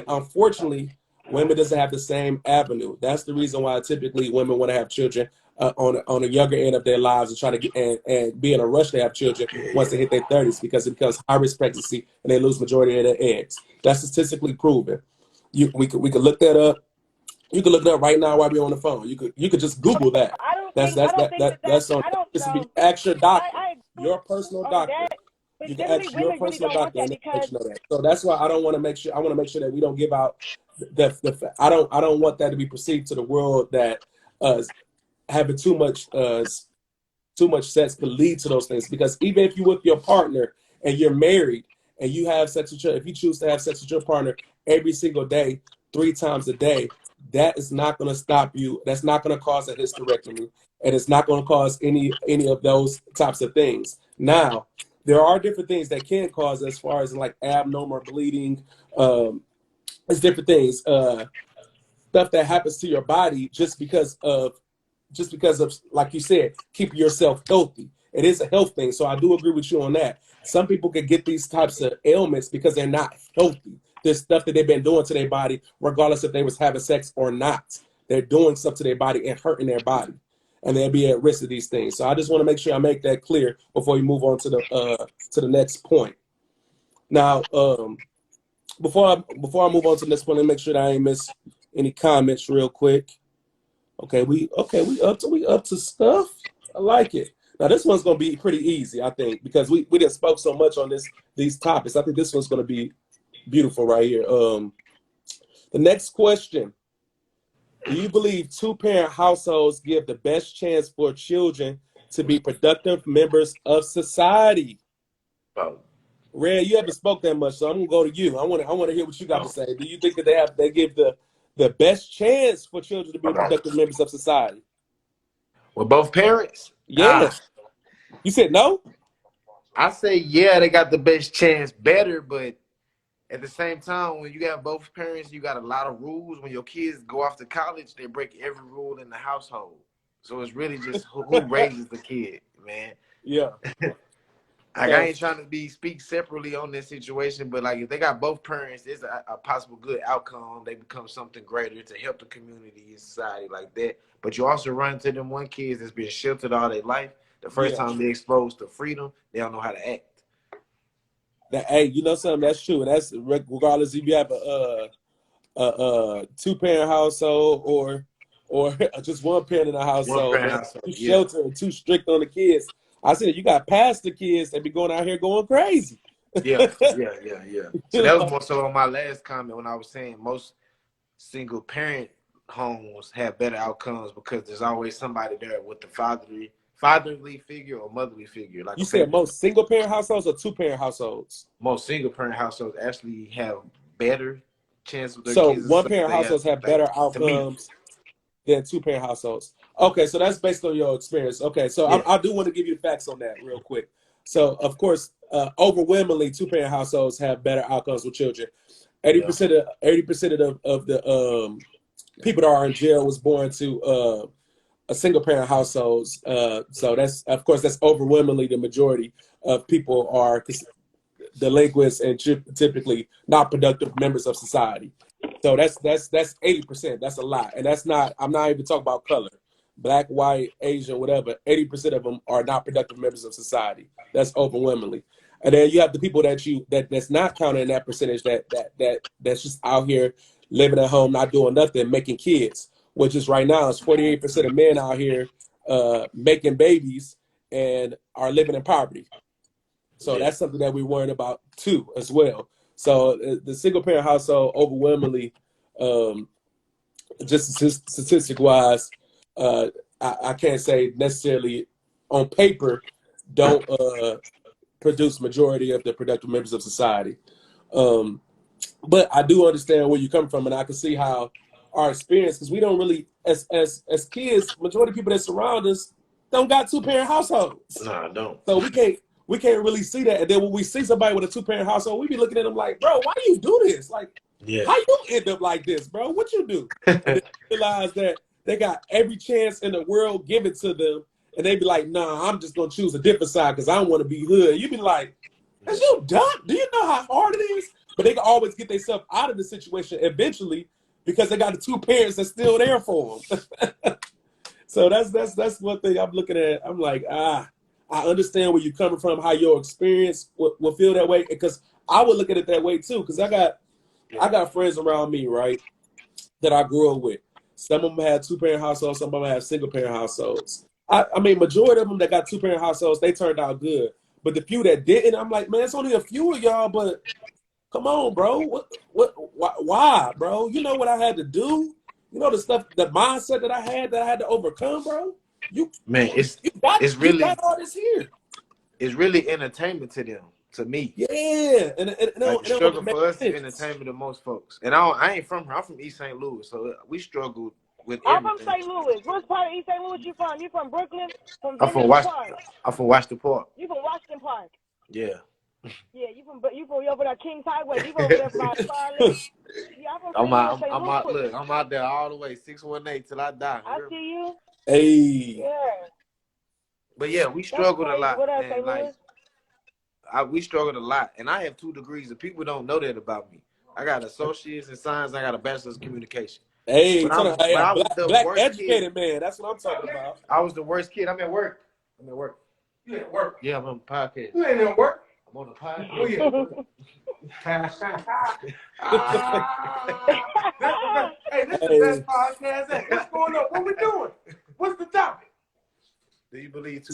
Speaker 2: Unfortunately, women doesn't have the same avenue. That's the reason why typically women want to have children on a younger end of their lives and try to get and be in a rush to have children once they hit their 30s because it becomes high risk pregnancy and they lose majority of their eggs. That's statistically proven. We could look that up. You can look it up right now while we're on the phone. You could just Google that. That's on. Ask your doctor, your personal doctor. You can ask your personal doctor and let you know that. So that's why I want to make sure that we don't give out I don't want that to be perceived to the world that having too much sex could lead to those things. Because even if you're with your partner and you're married and you have sex with if you choose to have sex with your partner every single day, 3 times a day, that is not going to stop you. That's not going to cause a hysterectomy, and it's not going to cause any of those types of things. Now, there are different things that can cause as far as like abnormal bleeding. It's different things, stuff that happens to your body just because of, like you said, keeping yourself healthy. It is a health thing. So I do agree with you on that. Some people can get these types of ailments because they're not healthy. There's stuff that they've been doing to their body, regardless if they was having sex or not. They're doing stuff to their body and hurting their body, and they'll be at risk of these things. So I just want to make sure I make that clear before we move on to the next point. Now, before I move on to the next point, let me make sure that I ain't miss any comments real quick. Okay, we up to stuff. I like it. Now this one's gonna be pretty easy, I think, because we just spoke so much on these topics. I think this one's gonna be beautiful right here. The next question: do you believe 2-parent households give the best chance for children to be productive members of society? Red, you haven't spoke that much, so I'm gonna go to you. I want to hear what you got to say. Do you think that they give the best chance for children to be productive members of society?
Speaker 1: With both parents?
Speaker 2: Yeah. You said no?
Speaker 1: I say yeah, they got the best chance better, but at the same time, when you have both parents, you got a lot of rules. When your kids go off to college, they break every rule in the household. So it's really just who raises the kid, man.
Speaker 2: Yeah.
Speaker 1: Like, I
Speaker 2: So
Speaker 1: ain't trying to speak separately on this situation, but like if they got both parents, it's a possible good outcome. They become something greater to help the community and society like that. But you also run into them one kids that's been sheltered all their life. The first
Speaker 2: yeah,
Speaker 1: time they're exposed to freedom, they don't know how to act.
Speaker 2: that hey, you know something? That's true. That's regardless if you have a two-parent household or just one parent in a
Speaker 1: One
Speaker 2: household,
Speaker 1: parent
Speaker 2: man.
Speaker 1: household,
Speaker 2: Too
Speaker 1: yeah.
Speaker 2: sheltered and too strict on the kids. I said you got pastor kids that be going out here going crazy.
Speaker 1: Yeah, yeah. So
Speaker 2: You
Speaker 1: that was
Speaker 2: know?
Speaker 1: more so on my last comment when I was saying most single parent homes have better outcomes because there's always somebody there with the fatherly figure or motherly figure, like
Speaker 2: You
Speaker 1: a
Speaker 2: said
Speaker 1: parent.
Speaker 2: most single-parent households or two-parent households?
Speaker 1: Most single parent households actually have better chance with their
Speaker 2: So
Speaker 1: kids.
Speaker 2: one-parent
Speaker 1: They have,
Speaker 2: households have
Speaker 1: like,
Speaker 2: better
Speaker 1: to me.
Speaker 2: outcomes than two-parent households. Okay, so that's based on your experience. Okay, so
Speaker 1: Yeah,
Speaker 2: I do want to give you the facts on that real quick. So, of course, overwhelmingly, two-parent households have better outcomes with children. 80% of 80% of the people that are in jail was born to a single-parent households. So that's, of course, that's overwhelmingly the majority of people are delinquents and typically not productive members of society. So that's 80%. That's a lot, and that's not. I'm not even talking about color, black, white, Asian, whatever. 80% of them are not productive members of society. That's overwhelmingly. And then you have the people that's not counted in that percentage that's just out here living at home, not doing nothing, making kids. Which is right now is 48% of men out here making babies and are living in poverty. So
Speaker 1: yeah,
Speaker 2: that's something that we're worried about too, as well. So the single parent household overwhelmingly, um, just statistic wise, I can't say necessarily on paper don't produce majority of the productive members of society. Um, but I do understand where you come from, and I can see how our experience, because we don't really, as kids, majority of people that surround us don't got two parent households.
Speaker 1: no, I don't.
Speaker 2: So we can't really see that. And then when we see somebody with a two-parent household, we be looking at them like, bro, why do you do this? Like,
Speaker 1: Yeah,
Speaker 2: how you end up like this, bro? What you do? And then realize that they got every chance in the world given to them, and they be like, nah, I'm just gonna choose a different side because I don't want to be hood. You be like, is you dumb? Do you know how hard it is? But they can always get themselves out of the situation eventually because they got the two parents that's still there for them. So that's one thing I'm looking at. I'm like, I understand where you're coming from, how your experience will feel that way, because I would look at it that way too. Because I got friends around me, right, that I grew up with. Some of them had two-parent households, some of them have single-parent households. I mean, majority of them that got two-parent households, they turned out good. But the few that didn't, I'm like, man, it's only a few of y'all, but come on, bro. Why, bro? You know what I had to do? You know the stuff, the mindset that I had to overcome, bro? You
Speaker 1: man,
Speaker 2: you
Speaker 1: it's
Speaker 2: got
Speaker 1: really
Speaker 2: all this here.
Speaker 1: it's really entertainment to them. To me,
Speaker 2: Yeah, and it
Speaker 1: like the
Speaker 2: don't
Speaker 1: struggle
Speaker 2: even make
Speaker 1: for us is
Speaker 2: sense.
Speaker 1: entertainment to most folks. And I ain't from here. I'm from East St. Louis, so we struggled with
Speaker 3: I'm from
Speaker 1: everything.
Speaker 3: St. Louis. What part of East St. Louis you from? You from Brooklyn? From
Speaker 1: I'm from
Speaker 3: Vintage Park?
Speaker 1: I'm from Washington Park.
Speaker 3: You from Washington Park?
Speaker 1: Yeah.
Speaker 3: Yeah, you from over there Kings Highway. You over there by Charlotte. Yeah, I'm from St. Louis, St. Louis.
Speaker 1: Look, I'm out there all the way, 618 till I die.
Speaker 3: I see you.
Speaker 2: Hey,
Speaker 3: Yeah,
Speaker 1: But yeah, we
Speaker 3: that's
Speaker 1: struggled a
Speaker 3: crazy.
Speaker 1: lot,
Speaker 3: What else,
Speaker 1: and
Speaker 3: St.
Speaker 1: like
Speaker 3: Louis?
Speaker 1: we struggled a lot, and I have 2 degrees, and people don't know that about me. I got associates in science. I got a bachelor's in communication.
Speaker 2: hey,
Speaker 1: But I was
Speaker 2: black,
Speaker 1: the
Speaker 2: black
Speaker 1: worst kid.
Speaker 2: educated man. That's what I'm talking about.
Speaker 1: I was the worst kid. I'm at work. I'm at work.
Speaker 4: You ain't work.
Speaker 1: Yeah, I'm on the podcast.
Speaker 4: You ain't at work.
Speaker 1: I'm on the podcast.
Speaker 4: Oh yeah. Hey, this is the best podcast ever. What's going on? What we doing? What's the topic?
Speaker 1: Do you believe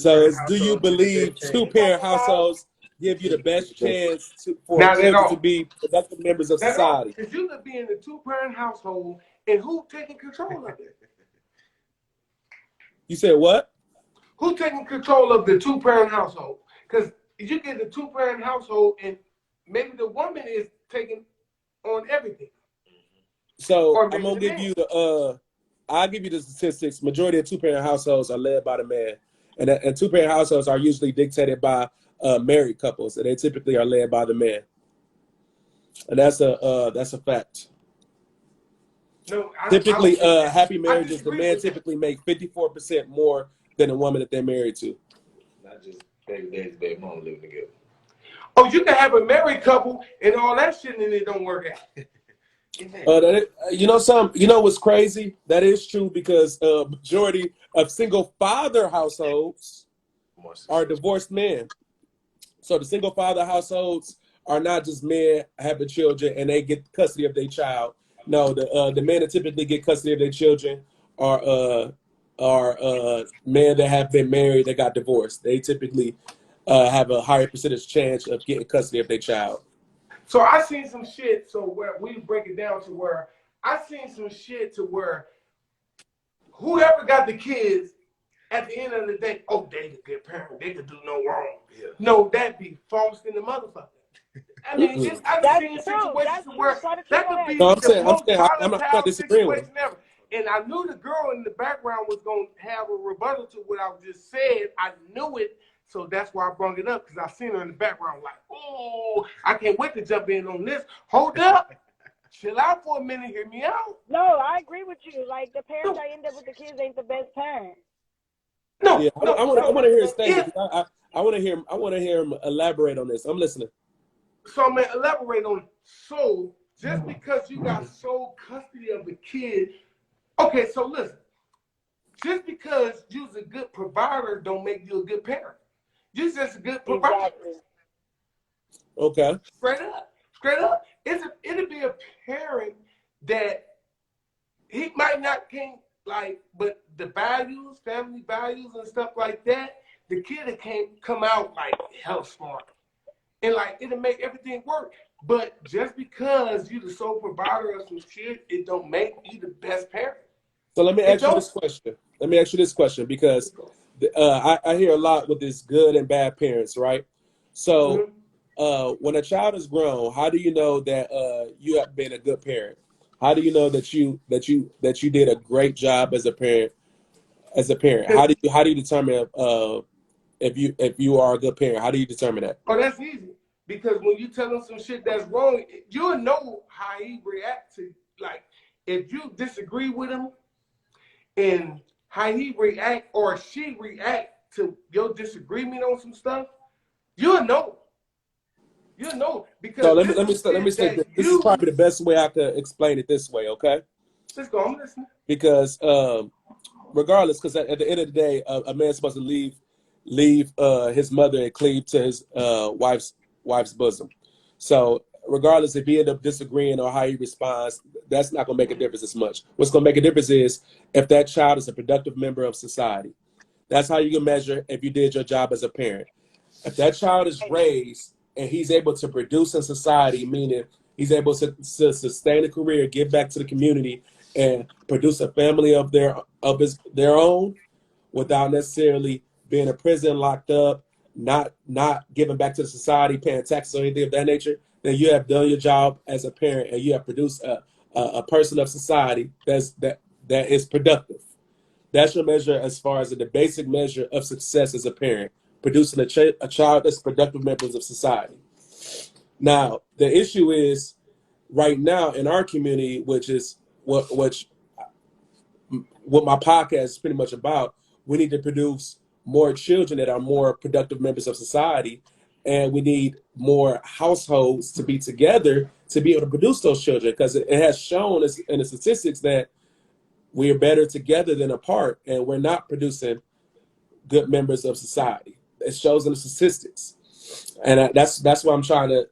Speaker 2: Do you believe two-parent households give you the best chance for
Speaker 4: Not at
Speaker 2: children to
Speaker 4: all.
Speaker 2: be productive members of
Speaker 4: That's all.
Speaker 2: society?
Speaker 4: Because you could be in a two-parent household, and who taking control of it?
Speaker 2: You said what?
Speaker 4: Who taking control of the two-parent household? Because you get the two-parent household, and maybe the woman is taking on everything.
Speaker 2: So I'm gonna give you I'll give you the statistics. Majority of two-parent households are led by the man, and two-parent households are usually dictated by married couples, and they typically are led by the man, and that's a fact.
Speaker 4: No,
Speaker 2: Typically, happy
Speaker 4: I
Speaker 2: marriages, the
Speaker 4: disagree
Speaker 2: man
Speaker 4: with that.
Speaker 2: typically make 54% more than the woman that they're married to.
Speaker 1: Not just baby daddy, baby mama living together.
Speaker 4: Oh, you can have a married couple and all that shit, and it don't work out.
Speaker 2: You know something? You know what's crazy? That is true because majority of single father households are divorced men. So the single father households are not just men having children and they get custody of their child. No, the men that typically get custody of their children are men that have been married that got divorced. They typically have a higher percentage chance of getting custody of their child.
Speaker 4: So I seen some shit. So where we break it down to where I seen some shit to where whoever got the kids at the end of the day, oh, they a good parent. They could do no wrong. Yeah. No, that be false in the motherfucker. I mean, I've seen situations where that could be the most volatile situation ever. And I knew the girl in the background was going to have a rebuttal to what I just said. I knew it. So that's why I brought it up, because I seen her in the background like, oh, I can't wait to jump in on this. Hold up. Chill out for a minute. Hear me out.
Speaker 3: No, I agree with you. Like, the parents that end up with the kids ain't the best parents.
Speaker 2: No, yeah, I want to hear his statement. I want to hear him elaborate on this. I'm listening.
Speaker 4: So I'm gonna elaborate on it. So just because you got sole custody of the kid, okay. So listen, just because you're a good provider don't make you a good parent. You're just a good provider. Exactly.
Speaker 2: Okay.
Speaker 4: Straight up. It'll be a parent that he might not can't like, but the values, family values and stuff like that, the kid can't come out like hell smart. And like it'll make everything work. But just because you're the sole provider of some shit, it don't make you the best parent.
Speaker 2: So let me ask you this question because I hear a lot with this good and bad parents, right? So when a child is grown, how do you know that you have been a good parent? How do you know that you did a great job as a parent? How do you determine if you are a good parent? How do you determine that?
Speaker 4: Oh, that's easy. Because when you tell him some shit that's wrong, you'll know how he react to. Like, if you disagree with him and how he react or she react to your disagreement on some stuff, you'll know. You'll know. Because
Speaker 2: so let me say this is probably the best way I could explain it this way, okay?
Speaker 4: Let's go. I'm listening.
Speaker 2: Because regardless, because at the end of the day, a man's supposed to leave his mother and cleave to his wife's bosom. So regardless if he end up disagreeing or how he responds, that's not going to make a difference as much. What's going to make a difference is if that child is a productive member of society. That's how you can measure if you did your job as a parent. If that child is raised and he's able to produce in society, meaning he's able to sustain a career, give back to the community, and produce a family of their own without necessarily being in prison, locked up, not giving back to the society, paying taxes or anything of that nature, then you have done your job as a parent and you have produced a person of society that is productive. That's your measure as far as the basic measure of success as a parent, producing a child that's productive members of society. Now, the issue is right now in our community, which is what my podcast is pretty much about, we need to produce more children that are more productive members of society, and we need more households to be together to be able to produce those children, because it has shown us in the statistics that we are better together than apart, and we're not producing good members of society. It shows in the statistics, and that's why I'm trying to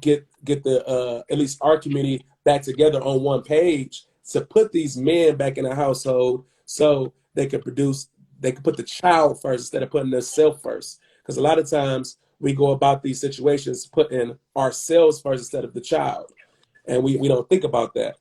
Speaker 2: get the at least our community back together on one page to put these men back in the household so they can put the child first instead of putting themselves first. Because a lot of times we go about these situations putting ourselves first instead of the child, and we don't think about that.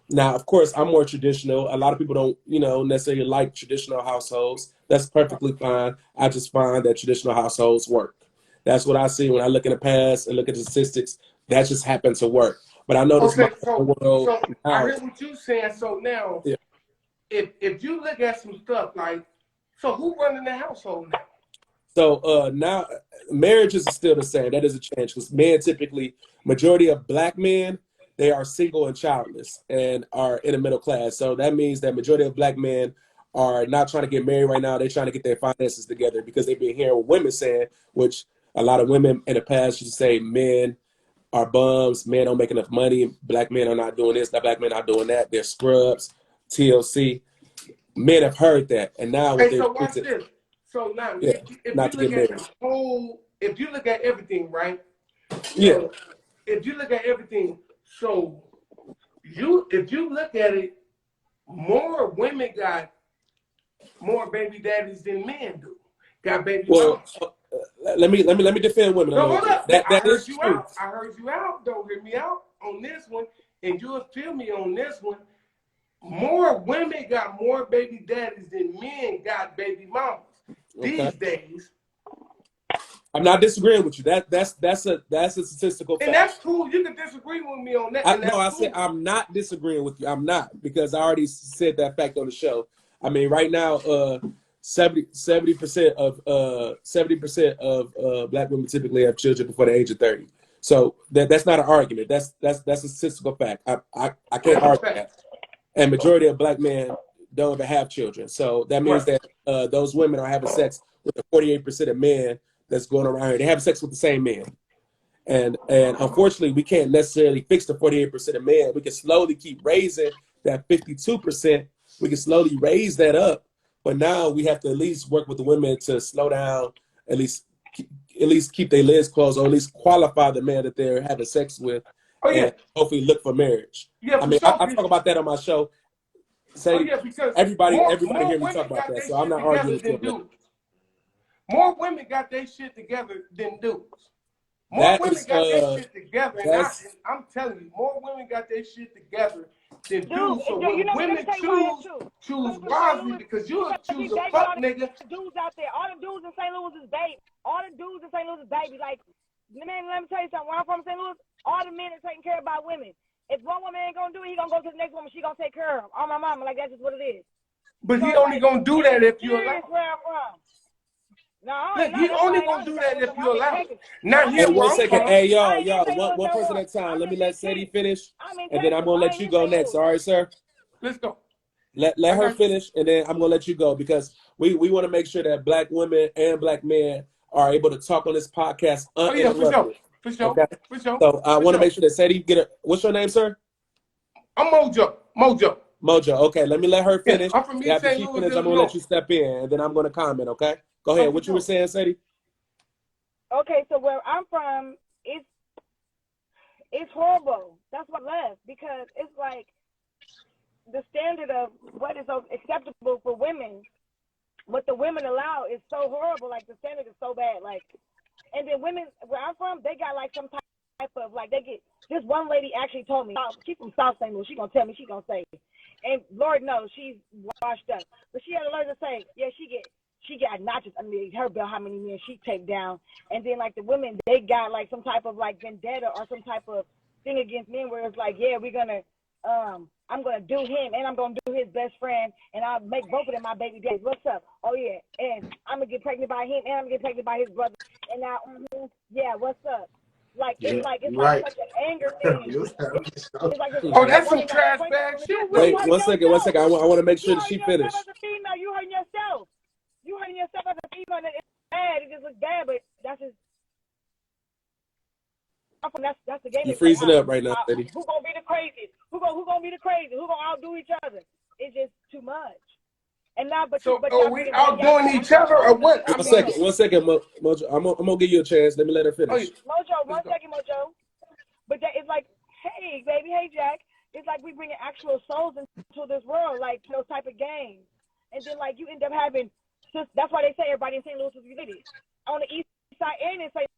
Speaker 2: Now, of course, I'm more traditional. A lot of people don't, necessarily like traditional households. That's perfectly fine. I just find that traditional households work. That's what I see when I look in the past and look at the statistics. That just happened to work. But I noticed
Speaker 4: so I heard what you're saying. So now, yeah. if you look at some stuff like, so who running the household now?
Speaker 2: So now marriages is still the same. That doesn't change because men typically, majority of black men, they are single and childless and are in the middle class. So that means that majority of black men are not trying to get married right now. They're trying to get their finances together because they've been hearing women saying, which a lot of women in the past used to say, men are bums, men don't make enough money, black men are not doing this, black men are not doing that, they're scrubs, TLC. Men have heard that, and now what
Speaker 4: Hey,
Speaker 2: they're
Speaker 4: so watch this. So now,
Speaker 2: yeah,
Speaker 4: if
Speaker 2: not
Speaker 4: you
Speaker 2: to
Speaker 4: look
Speaker 2: get
Speaker 4: at
Speaker 2: married.
Speaker 4: the whole, if you look at everything, right?
Speaker 2: Yeah.
Speaker 4: So if you look at everything, so if you look at it, more women got more baby daddies than men do. Got baby
Speaker 2: Well,
Speaker 4: mamas.
Speaker 2: let me defend women a
Speaker 4: No,
Speaker 2: little
Speaker 4: hold
Speaker 2: bit.
Speaker 4: up.
Speaker 2: That
Speaker 4: I heard
Speaker 2: is
Speaker 4: you
Speaker 2: true.
Speaker 4: out. I heard you out. Don't hear me out on this one. And you'll feel me on this one. More women got more baby daddies than men got baby mamas
Speaker 2: Okay.
Speaker 4: these days.
Speaker 2: I'm not disagreeing with you. That's a statistical fact.
Speaker 4: And that's cool. You can disagree with me on that. And that's
Speaker 2: I
Speaker 4: cool.
Speaker 2: said I'm not disagreeing with you. I'm not, because I already said that fact on the show. I mean, right now, 70% of black women typically have children before the age of 30. So that's not an argument. That's a statistical fact. I can't argue that. And majority of black men don't even have children. So that means
Speaker 4: Right.
Speaker 2: that those women are having sex with the 48% of men that's going around here. They have sex with the same men. And unfortunately, we can't necessarily fix the 48% of men. We can slowly keep raising that 52%. We can slowly raise that up. But now we have to at least work with the women to slow down, at least keep their lids closed, or at least qualify the man that they're having sex with, and hopefully look for marriage.
Speaker 4: Yeah,
Speaker 2: I mean, I talk about that on my show. Say
Speaker 4: because
Speaker 2: everybody
Speaker 4: more
Speaker 2: hear me
Speaker 4: women
Speaker 2: talk about
Speaker 4: got
Speaker 2: that,
Speaker 4: their
Speaker 2: so I'm
Speaker 4: shit
Speaker 2: not
Speaker 4: together
Speaker 2: arguing
Speaker 4: than
Speaker 2: with you.
Speaker 4: dudes. More women got their shit together than dudes. More
Speaker 2: That
Speaker 4: women
Speaker 2: is,
Speaker 4: got their shit together, and
Speaker 2: that's
Speaker 4: I'm telling you, more women got their shit together than dudes. So
Speaker 3: You
Speaker 4: when
Speaker 3: know,
Speaker 4: women choose wisely, because you'll choose a fuck nigga.
Speaker 3: Dudes out there, all the dudes in St. Louis is baby. All the dudes in St. Louis is baby. Like, man, let me tell you something. Where I'm from, St. Louis, all the men are taking care of by women. If one woman ain't gonna do it, he gonna go to the next woman. She gonna take care of him. All my mama, like that's just what it is.
Speaker 4: But he only gonna do that if you allow.
Speaker 3: Where I'm from. No,
Speaker 4: Look, he only gonna do that if you allow.
Speaker 3: Now
Speaker 4: Not
Speaker 2: Hey,
Speaker 4: here where
Speaker 2: 1
Speaker 4: I'm
Speaker 2: second.
Speaker 4: from.
Speaker 2: Hey, y'all, one person at a time. Let me let Sadie finish, and then I'm gonna let you go next. All right, sir?
Speaker 4: Let's go.
Speaker 2: Let her finish, and then I'm gonna let you go, because we want to make sure that black women and black men are able to talk on this podcast uninterrupted.
Speaker 4: For sure.
Speaker 2: Okay? So I want to make sure that Sadie get it. What's your name, sir?
Speaker 4: I'm Mojo.
Speaker 2: Mojo. Okay, let me let her finish.
Speaker 4: I'm from East
Speaker 2: After
Speaker 4: St.
Speaker 2: she
Speaker 4: Louis,
Speaker 2: finishes, I'm gonna let you step in, and then I'm gonna comment. Okay? Go ahead. What you were saying, Sadie?
Speaker 3: Okay, so where I'm from, it's horrible. That's what left, because it's like the standard of what is acceptable for women, what the women allow is so horrible. Like the standard is so bad. Like, and then women where I'm from, they got like some type of like they get. This one lady actually told me, she's from South St. Louis. She gonna tell me, she gonna say, and Lord knows she's washed up, but she had to learn to say, yeah, she got notches underneath her belt, how many men she take down. And then like the women, they got like some type of like vendetta or some type of thing against men where it's like, yeah, we're gonna I'm gonna do him and I'm gonna do his best friend and I'll make both of them my baby daddies. What's up? Oh yeah, and I'm gonna get pregnant by him and I'm gonna get pregnant by his brother. And now yeah, what's up? Like it's like such an anger thing. It's like
Speaker 4: that's some trash bag shit.
Speaker 2: Wait, 1 second. I want to make sure that she finished.
Speaker 3: As a female, you hurting yourself. You hurting yourself as a female. It's bad. It just looks bad, but that's just. That's the game.
Speaker 2: You freezing up right now, Eddie.
Speaker 3: Who gonna be the craziest? Who gonna be the craziest? Who gonna outdo each other? It's just too much. And now,
Speaker 4: are we outdoing each other or what?
Speaker 2: 1 second, Mojo. I'm gonna give you a chance. Let me let her finish.
Speaker 3: Mojo, 1 second, Mojo. But it's like, hey, baby, hey, Jack. It's like we bringing actual souls into this world, like those type of games. And then, like, you end up having, that's why they say everybody in St. Louis is related. On the east side and in St.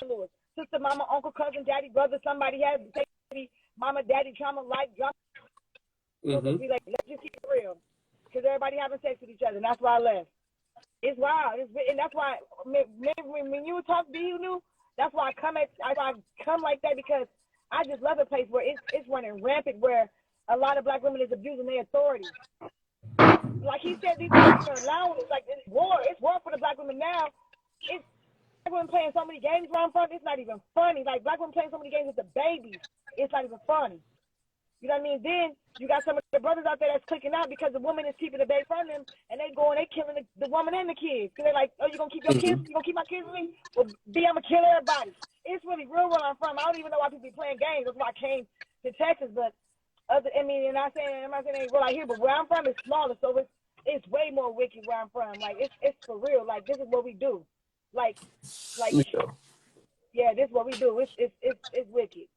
Speaker 3: Louis. Sister, mama, uncle, cousin, daddy, brother, somebody has baby, mama, daddy, trauma, like, drama. So be like, let's just keep it real. Because everybody having sex with each other, and that's why I left. It's wild. And that's why, when you talk to you knew, that's why I come like that, because I just love a place where it's running rampant, where a lot of black women is abusing their authority. Like he said, these things are allowing. It's like it's war. It's war for the black women now. It's black women playing so many games where I'm from. It's not even funny. Like black women playing so many games with the babies. It's not even funny. You know what I mean? Then you got some of the brothers out there that's clicking out because the woman is keeping the baby from them, and they go and they killing the woman and the kids. Because they're like, oh, you going to keep your kids? You going to keep my kids with me? Well, B, I'm going to kill everybody. It's really real where I'm from. I don't even know why people be playing games. That's why I came to Texas. But, I'm not saying it ain't real out here, but where I'm from is smaller, so it's way more wicked where I'm from. Like, it's for real. Like, this is what we do. Like, yeah, this is what we do. It's wicked.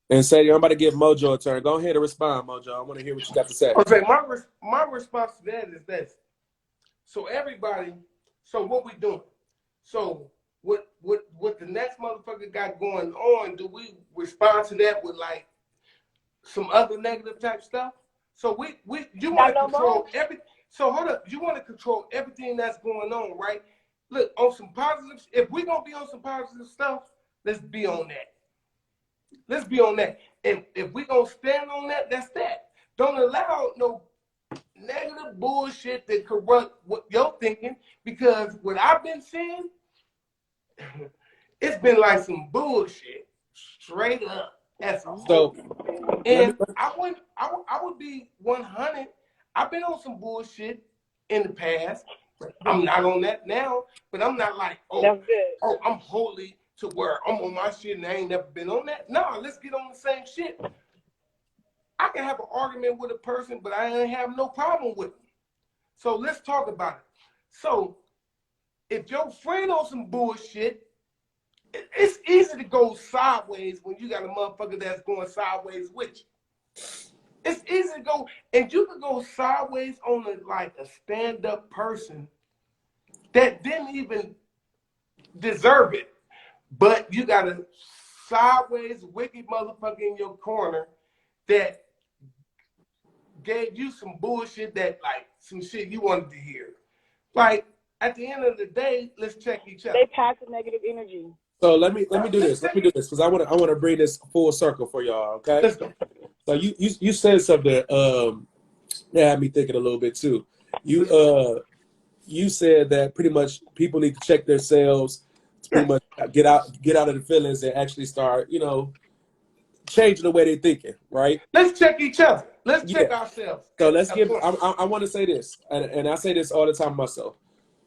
Speaker 2: And say, I'm about to give Mojo a turn. Go ahead and respond, Mojo. I want to hear what you got to say.
Speaker 4: Okay, my response to that is this. So everybody, so what we doing? So what the next motherfucker got going on, do we respond to that with like some other negative type stuff? So you want to control everything. So hold up, you want to control everything that's going on, right? Look, on some positives, if we're going to be on some positive stuff, let's be on that. Let's be on that. If we're going to stand on that, that's that. Don't allow no negative bullshit that corrupt what you're thinking, because what I've been seeing, it's been like some bullshit, straight up. That's all. And I would be 100. I've been on some bullshit in the past. I'm not on that now, but I'm not like, oh, I'm holy to where I'm on my shit and I ain't never been on that. No, let's get on the same shit. I can have an argument with a person, but I ain't have no problem with them. So let's talk about it. So if your friend on some bullshit, it's easy to go sideways when you got a motherfucker that's going sideways with you. It's easy to go, and you can go sideways on a stand-up person that didn't even deserve it. But you got a sideways, wicked motherfucker in your corner that gave you some bullshit that, like, some shit you wanted to hear. Like, at the end of the day, let's check each other.
Speaker 3: They pass the negative energy.
Speaker 2: So let me do this. Let me do this because I want to bring this full circle for y'all. Okay.
Speaker 4: Let's go.
Speaker 2: So you said something that had me thinking a little bit too. You said that pretty much people need to check themselves to pretty much get out of the feelings and actually start, changing the way they're thinking, right?
Speaker 4: Let's check each other. Let's check ourselves.
Speaker 2: So let's give. I want to say this, and I say this all the time myself.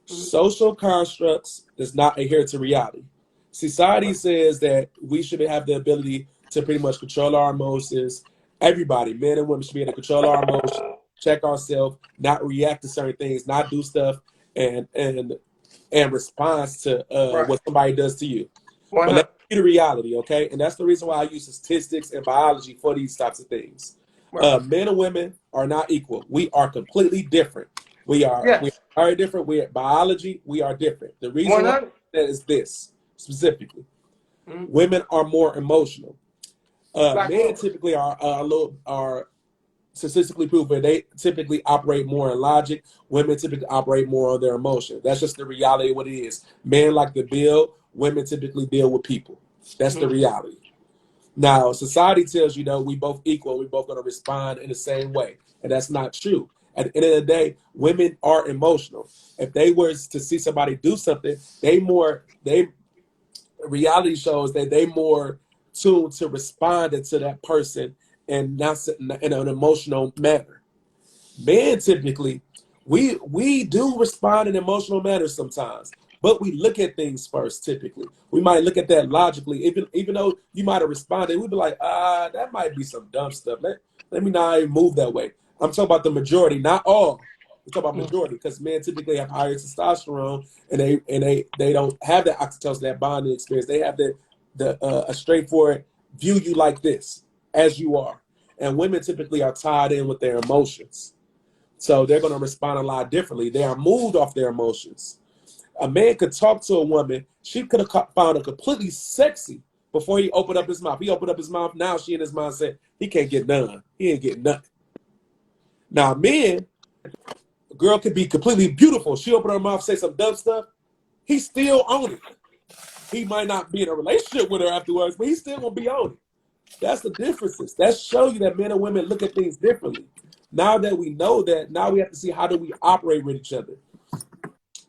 Speaker 2: Social constructs does not adhere to reality. Society says that we should have the ability to pretty much control our emotions. Everybody, men and women, should be able to control our emotions, check ourselves, not react to certain things, not do stuff, and response to what somebody does to you. But let's be the reality, okay? And that's the reason why I use statistics and biology for these types of things. Men and women are not equal. We are completely different. We are different. We are biology. We are different. The reason why that is this specifically: women are more emotional. Men typically are statistically proven. They typically operate more in logic. Women typically operate more on their emotion. That's just the reality of what it is. Men like to build. Women typically deal with people. That's the reality. Now, society tells you we both equal. We both going to respond in the same way, and that's not true. At the end of the day, women are emotional. If they were to see somebody do something, reality shows that they more tuned to respond to that person and not in an emotional manner. Men typically, we do respond in emotional manner sometimes, but we look at things first. Typically, we might look at that logically. Even though you might have responded, we'd be like, that might be some dumb stuff. Let me not even move that way. I'm talking about the majority, not all. We're talking about majority, because men typically have higher testosterone, and they don't have that oxytocin, that bonding experience. They have a straightforward view you like this, as you are. And women typically are tied in with their emotions. So they're going to respond a lot differently. They are moved off their emotions. A man could talk to a woman. She could have found her completely sexy before he opened up his mouth. He opened up his mouth. Now she in his mind said, he can't get none. He ain't getting nothing. Now, men, a girl could be completely beautiful. She open her mouth, say some dumb stuff. He still on it. He might not be in a relationship with her afterwards, but he's still going to be on it. That's the differences. That shows you that men and women look at things differently. Now that we know that, now we have to see how do we operate with each other.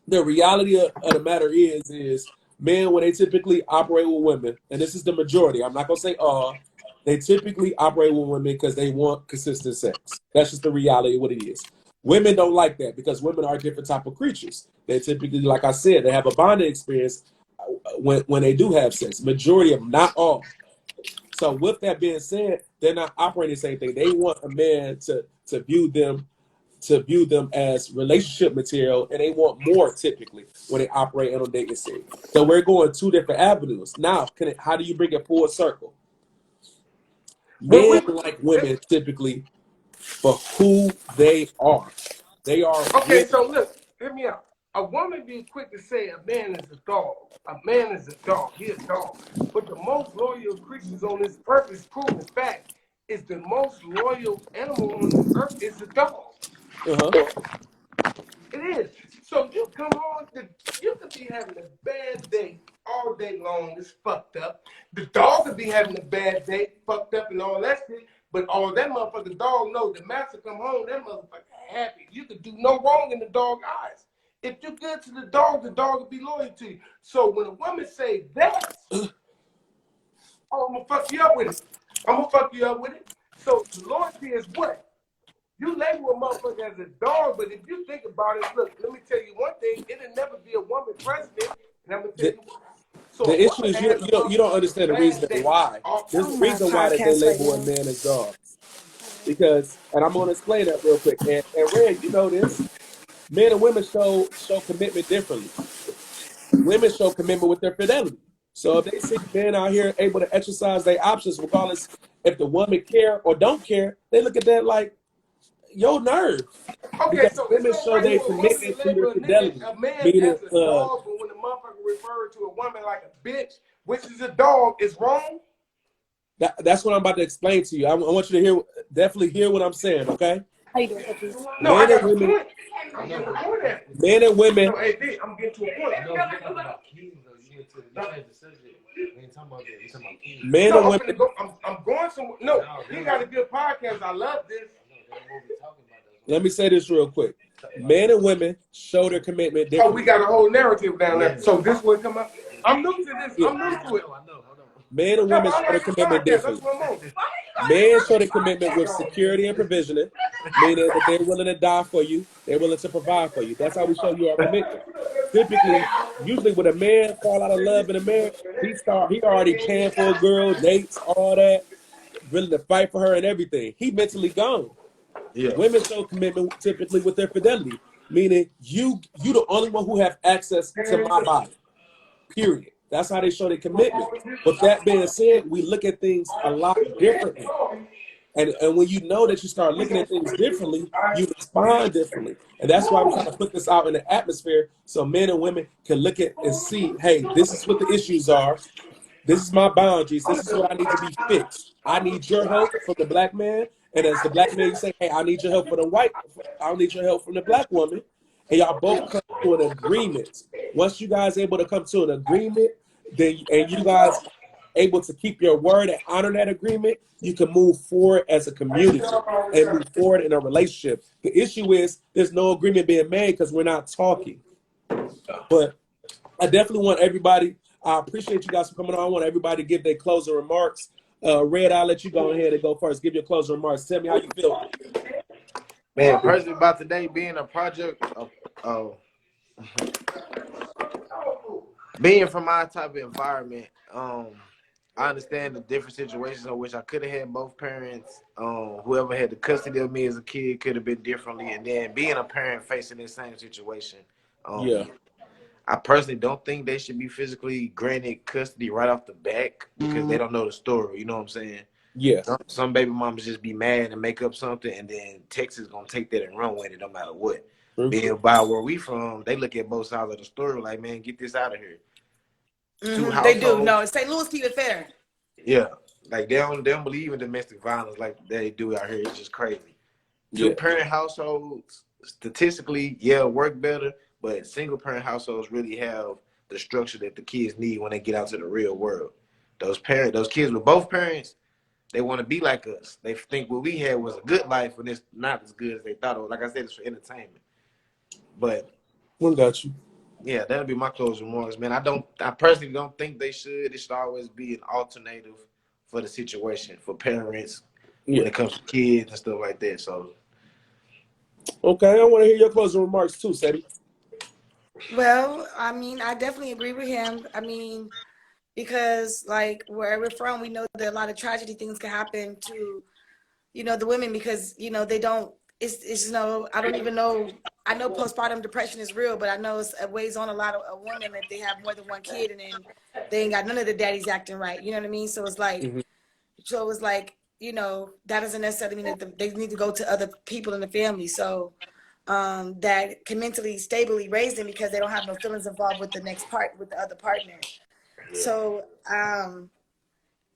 Speaker 2: The reality of the matter is men, when they typically operate with women, and this is the majority, I'm not going to say all, They typically operate with women because they want consistent sex. That's just the reality of what it is. Women don't like that because women are different type of creatures. They typically, like I said, they have a bonding experience when they do have sex. Majority of them, not all. So with that being said, they're not operating the same thing. They want a man to view them as relationship material, and they want more typically when they operate on a dating scene. So we're going two different avenues. Now, how do you bring it full circle? Men like women typically for who they are. They are
Speaker 4: Okay, so look, hear me out. A woman be quick to say a man is a dog. A man is a dog. He a dog. But the most loyal creatures on this earth is proven fact. Is the most loyal animal on this earth is the dog. It is. So you come on, you could be having a bad day all day long. It's fucked up. The dog could be having a bad day, fucked up and all that shit. But all that motherfucking dog knows, the master come home, that motherfucker happy. You could do no wrong in the dog's eyes. If you're good to the dog will be loyal to you. So when a woman say that, oh, I'm gonna fuck you up with it. I'm gonna fuck you up with it. So loyalty is what? You label a motherfucker as a dog, but if you think about it, look, let me tell you one thing, it'll never be a woman president, and I'm gonna tell you why. So
Speaker 2: the issue is you don't understand the reason why. There's a reason why that they label a man as dogs. Because, and I'm gonna explain that real quick. And Red, you know this. Men and women show commitment differently. Women show commitment with their fidelity. So if they see men out here able to exercise their options, regardless if the woman care or don't care, they look at that like, your nerve.
Speaker 4: Okay,
Speaker 2: because
Speaker 4: so
Speaker 2: women
Speaker 4: it's
Speaker 2: show their commitment to their fidelity.
Speaker 4: a man
Speaker 2: Meaning,
Speaker 4: as a dog, but when the motherfucker referred to a woman like a bitch, which is a dog, is wrong.
Speaker 2: That's what I'm about to explain to you. I want you to definitely hear what I'm saying, okay?
Speaker 3: How you doing, Cookies?
Speaker 4: No,
Speaker 2: Men
Speaker 4: I
Speaker 2: and
Speaker 4: got a
Speaker 2: women,
Speaker 4: point. I'm getting to a point at it.
Speaker 2: men and women.
Speaker 4: No, hey, D, I'm getting to a point.
Speaker 5: No, you're talking about kids, though. You went to the subject. We ain't talking about that. You're talking about kids.
Speaker 2: Men and women.
Speaker 4: I'm going somewhere. No, he got a good podcast. I love this.
Speaker 2: Let me say this real quick. Men and women show their commitment
Speaker 4: Oh,
Speaker 2: differently.
Speaker 4: we got a whole narrative down there. So this would come up. I'm new to this. I'm new to it.
Speaker 2: Men and women show their commitment differently. Men show their commitment with security and provisioning, meaning that they're willing to die for you, they're willing to provide for you. That's how we show you our commitment. Typically, usually when a man fall out of love in a marriage, he already paying for a girl, dates, all that, willing to fight for her and everything. He mentally gone.
Speaker 1: Yeah.
Speaker 2: Women show commitment typically with their fidelity, meaning you the only one who have access to my body. Period. That's how they show their commitment. With that being said, we look at things a lot differently. And when you know that you start looking at things differently, you respond differently. And that's why I'm trying to put this out in the atmosphere so men and women can look at and see, hey, this is what the issues are. This is my boundaries. This is where I need to be fixed. I need your help from the black man. And as the black man, you say, hey, I need your help for the white. I need your help from the black woman. And y'all both come to an agreement. Once you guys able to come to an agreement, and you guys able to keep your word and honor that agreement, you can move forward as a community and move forward in a relationship. The issue is there's no agreement being made because we're not talking. But I definitely want everybody, I appreciate you guys for coming on. I want everybody to give their closing remarks. Red, I'll let you go ahead and go first. Give your closing remarks. Tell me how you feel.
Speaker 1: Man, personally about today being a project of being from my type of environment, I understand the different situations in which I could have had both parents. Whoever had the custody of me as a kid could have been differently. And then being a parent facing the same situation. I personally don't think they should be physically granted custody right off the back because they don't know the story. You know what I'm saying?
Speaker 2: Yeah.
Speaker 1: Some baby mamas just be mad and make up something, and then Texas gonna take that and run with it no matter what. Being by where we from, they look at both sides of the story like, man, get this out of here.
Speaker 6: They do. No, St. Louis keep it fair.
Speaker 1: Yeah, like they don't believe in domestic violence like they do out here. It's just crazy. Two-parent households, statistically, work better, but single-parent households really have the structure that the kids need when they get out to the real world. Those kids with both parents, they want to be like us. They think what we had was a good life, and it's not as good as they thought it was. Like I said, it's for entertainment. But
Speaker 2: One got you.
Speaker 1: Yeah, that'll be my closing remarks, man. I personally don't think they should. It should always be an alternative for the situation for parents when it comes to kids and stuff like that. So,
Speaker 2: okay, I want to hear your closing remarks too, Sadie.
Speaker 6: Well, I mean, I definitely agree with him. I mean, because like where we're from, we know that a lot of tragedy things can happen to, the women because, they don't, it's I don't even know. I know postpartum depression is real, but I know it weighs on a lot of women if they have more than one kid and then they ain't got none of the daddies acting right. You know what I mean? So it's like, that doesn't necessarily mean that they need to go to other people in the family. So that can mentally stably raise them because they don't have no feelings involved with with the other partner. So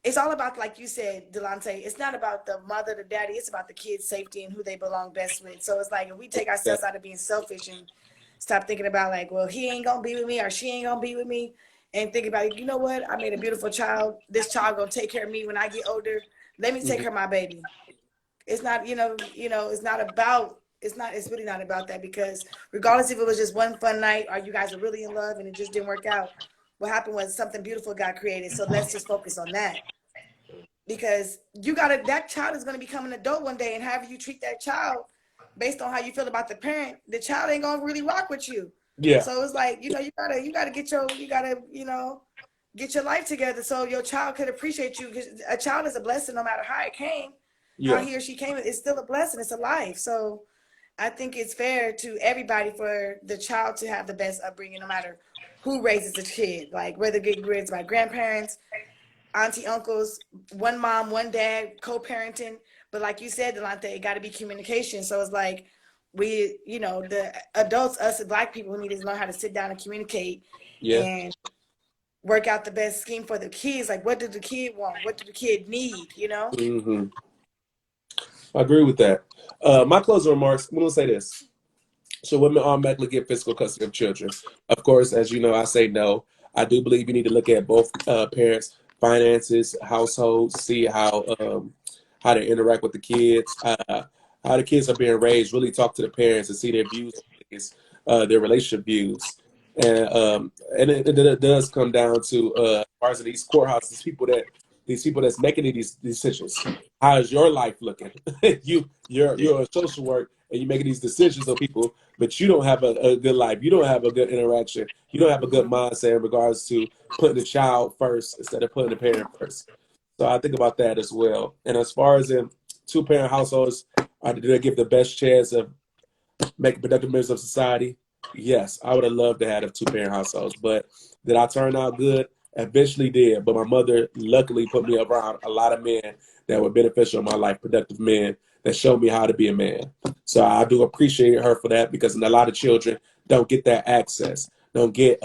Speaker 6: it's all about, like you said, Delonte, it's not about the mother, the daddy, it's about the kid's safety and who they belong best with. So it's like if we take ourselves out of being selfish and stop thinking about like, well, he ain't gonna be with me or she ain't gonna be with me, and think about, you know what, I made a beautiful child. This child gonna take care of me when I get older. Let me take care of my baby. It's not, it's really not about that, because regardless if it was just one fun night or you guys are really in love and it just didn't work out, what happened was something beautiful got created. So let's just focus on that. Because that child is going to become an adult one day, and however you treat that child based on how you feel about the parent, the child ain't going to really rock with you.
Speaker 2: Yeah.
Speaker 6: So it's like, you gotta get your life together so your child could appreciate you, because a child is a blessing no matter how it came. How he or she came, it's still a blessing. It's a life. So I think it's fair to everybody for the child to have the best upbringing, no matter who raises the kid. Like whether get raised by grandparents, auntie, uncles, one mom, one dad, co-parenting. But like you said, Delonte, it got to be communication. So it's like the adults, us Black people, who need to learn how to sit down and communicate and work out the best scheme for the kids. Like, what did the kid want? What did the kid need?
Speaker 2: Mm-hmm. I agree with that. My closing remarks, I'm going to say this. So women automatically get physical custody of children. Of course, as you know, I say no. I do believe you need to look at both parents' finances, households, see how they interact with the kids, how the kids are being raised. Really talk to the parents and see their views on things, their relationship views, and it does come down to as far as these courthouses, these people that's making these decisions. How is your life looking? You're a social work and you're making these decisions on people, but you don't have a good life. You don't have a good interaction. You don't have a good mindset in regards to putting the child first instead of putting the parent first. So I think about that as well. And as far as in two-parent households, do they give the best chance of making productive members of society? Yes, I would have loved to have two-parent households, but did I turn out good? Eventually did, but my mother luckily put me around a lot of men that were beneficial in my life, productive men that showed me how to be a man. So I do appreciate her for that, because a lot of children don't get that access, don't get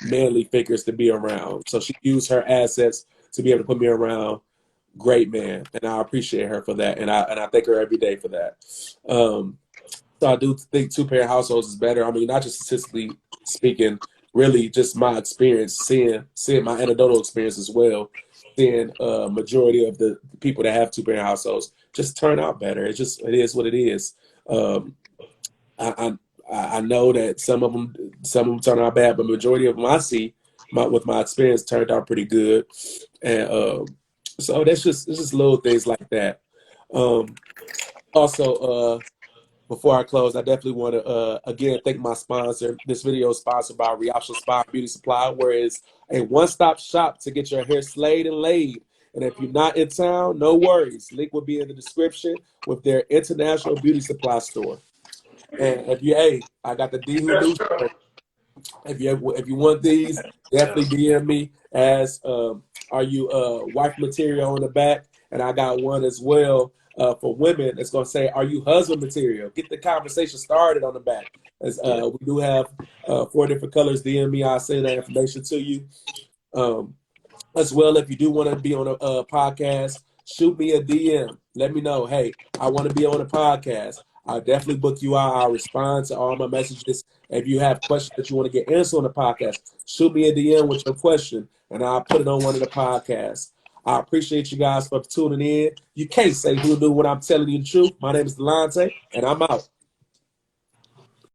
Speaker 2: manly figures to be around. So she used her assets to be able to put me around great men, and I appreciate her for that, and I thank her every day for that. So I do think two-parent households is better. I mean, not just statistically speaking, really just my experience, seeing my anecdotal experience as well, seeing majority of the people that have two-parent households just turn out better. It is what it is. I know that some of them turn out bad, but majority of them I see with my experience turned out pretty good. And so it's just little things like that. Also, before I close, I definitely want to, again, thank my sponsor. This video is sponsored by Reoption Spa Beauty Supply, where it's a one-stop shop to get your hair slayed and laid. And if you're not in town, no worries. Link will be in the description with their international beauty supply store. And I got the D Who Do shirt. If you want these, definitely DM me as are you wife material on the back, and I got one as well for women. It's gonna say, are you husband material? Get the conversation started on the back. As we do have 4 different colors. DM me, I'll send that information to you. As well, if you do want to be on a podcast, shoot me a DM. Let me know, hey, I want to be on a podcast. I'll definitely book you out. I'll respond to all my messages. If you have questions that you want to get answered on the podcast, shoot me a DM with your question, and I'll put it on one of the podcasts. I appreciate you guys for tuning in. You can't say who knew when I'm telling you the truth. My name is Delonte, and I'm out.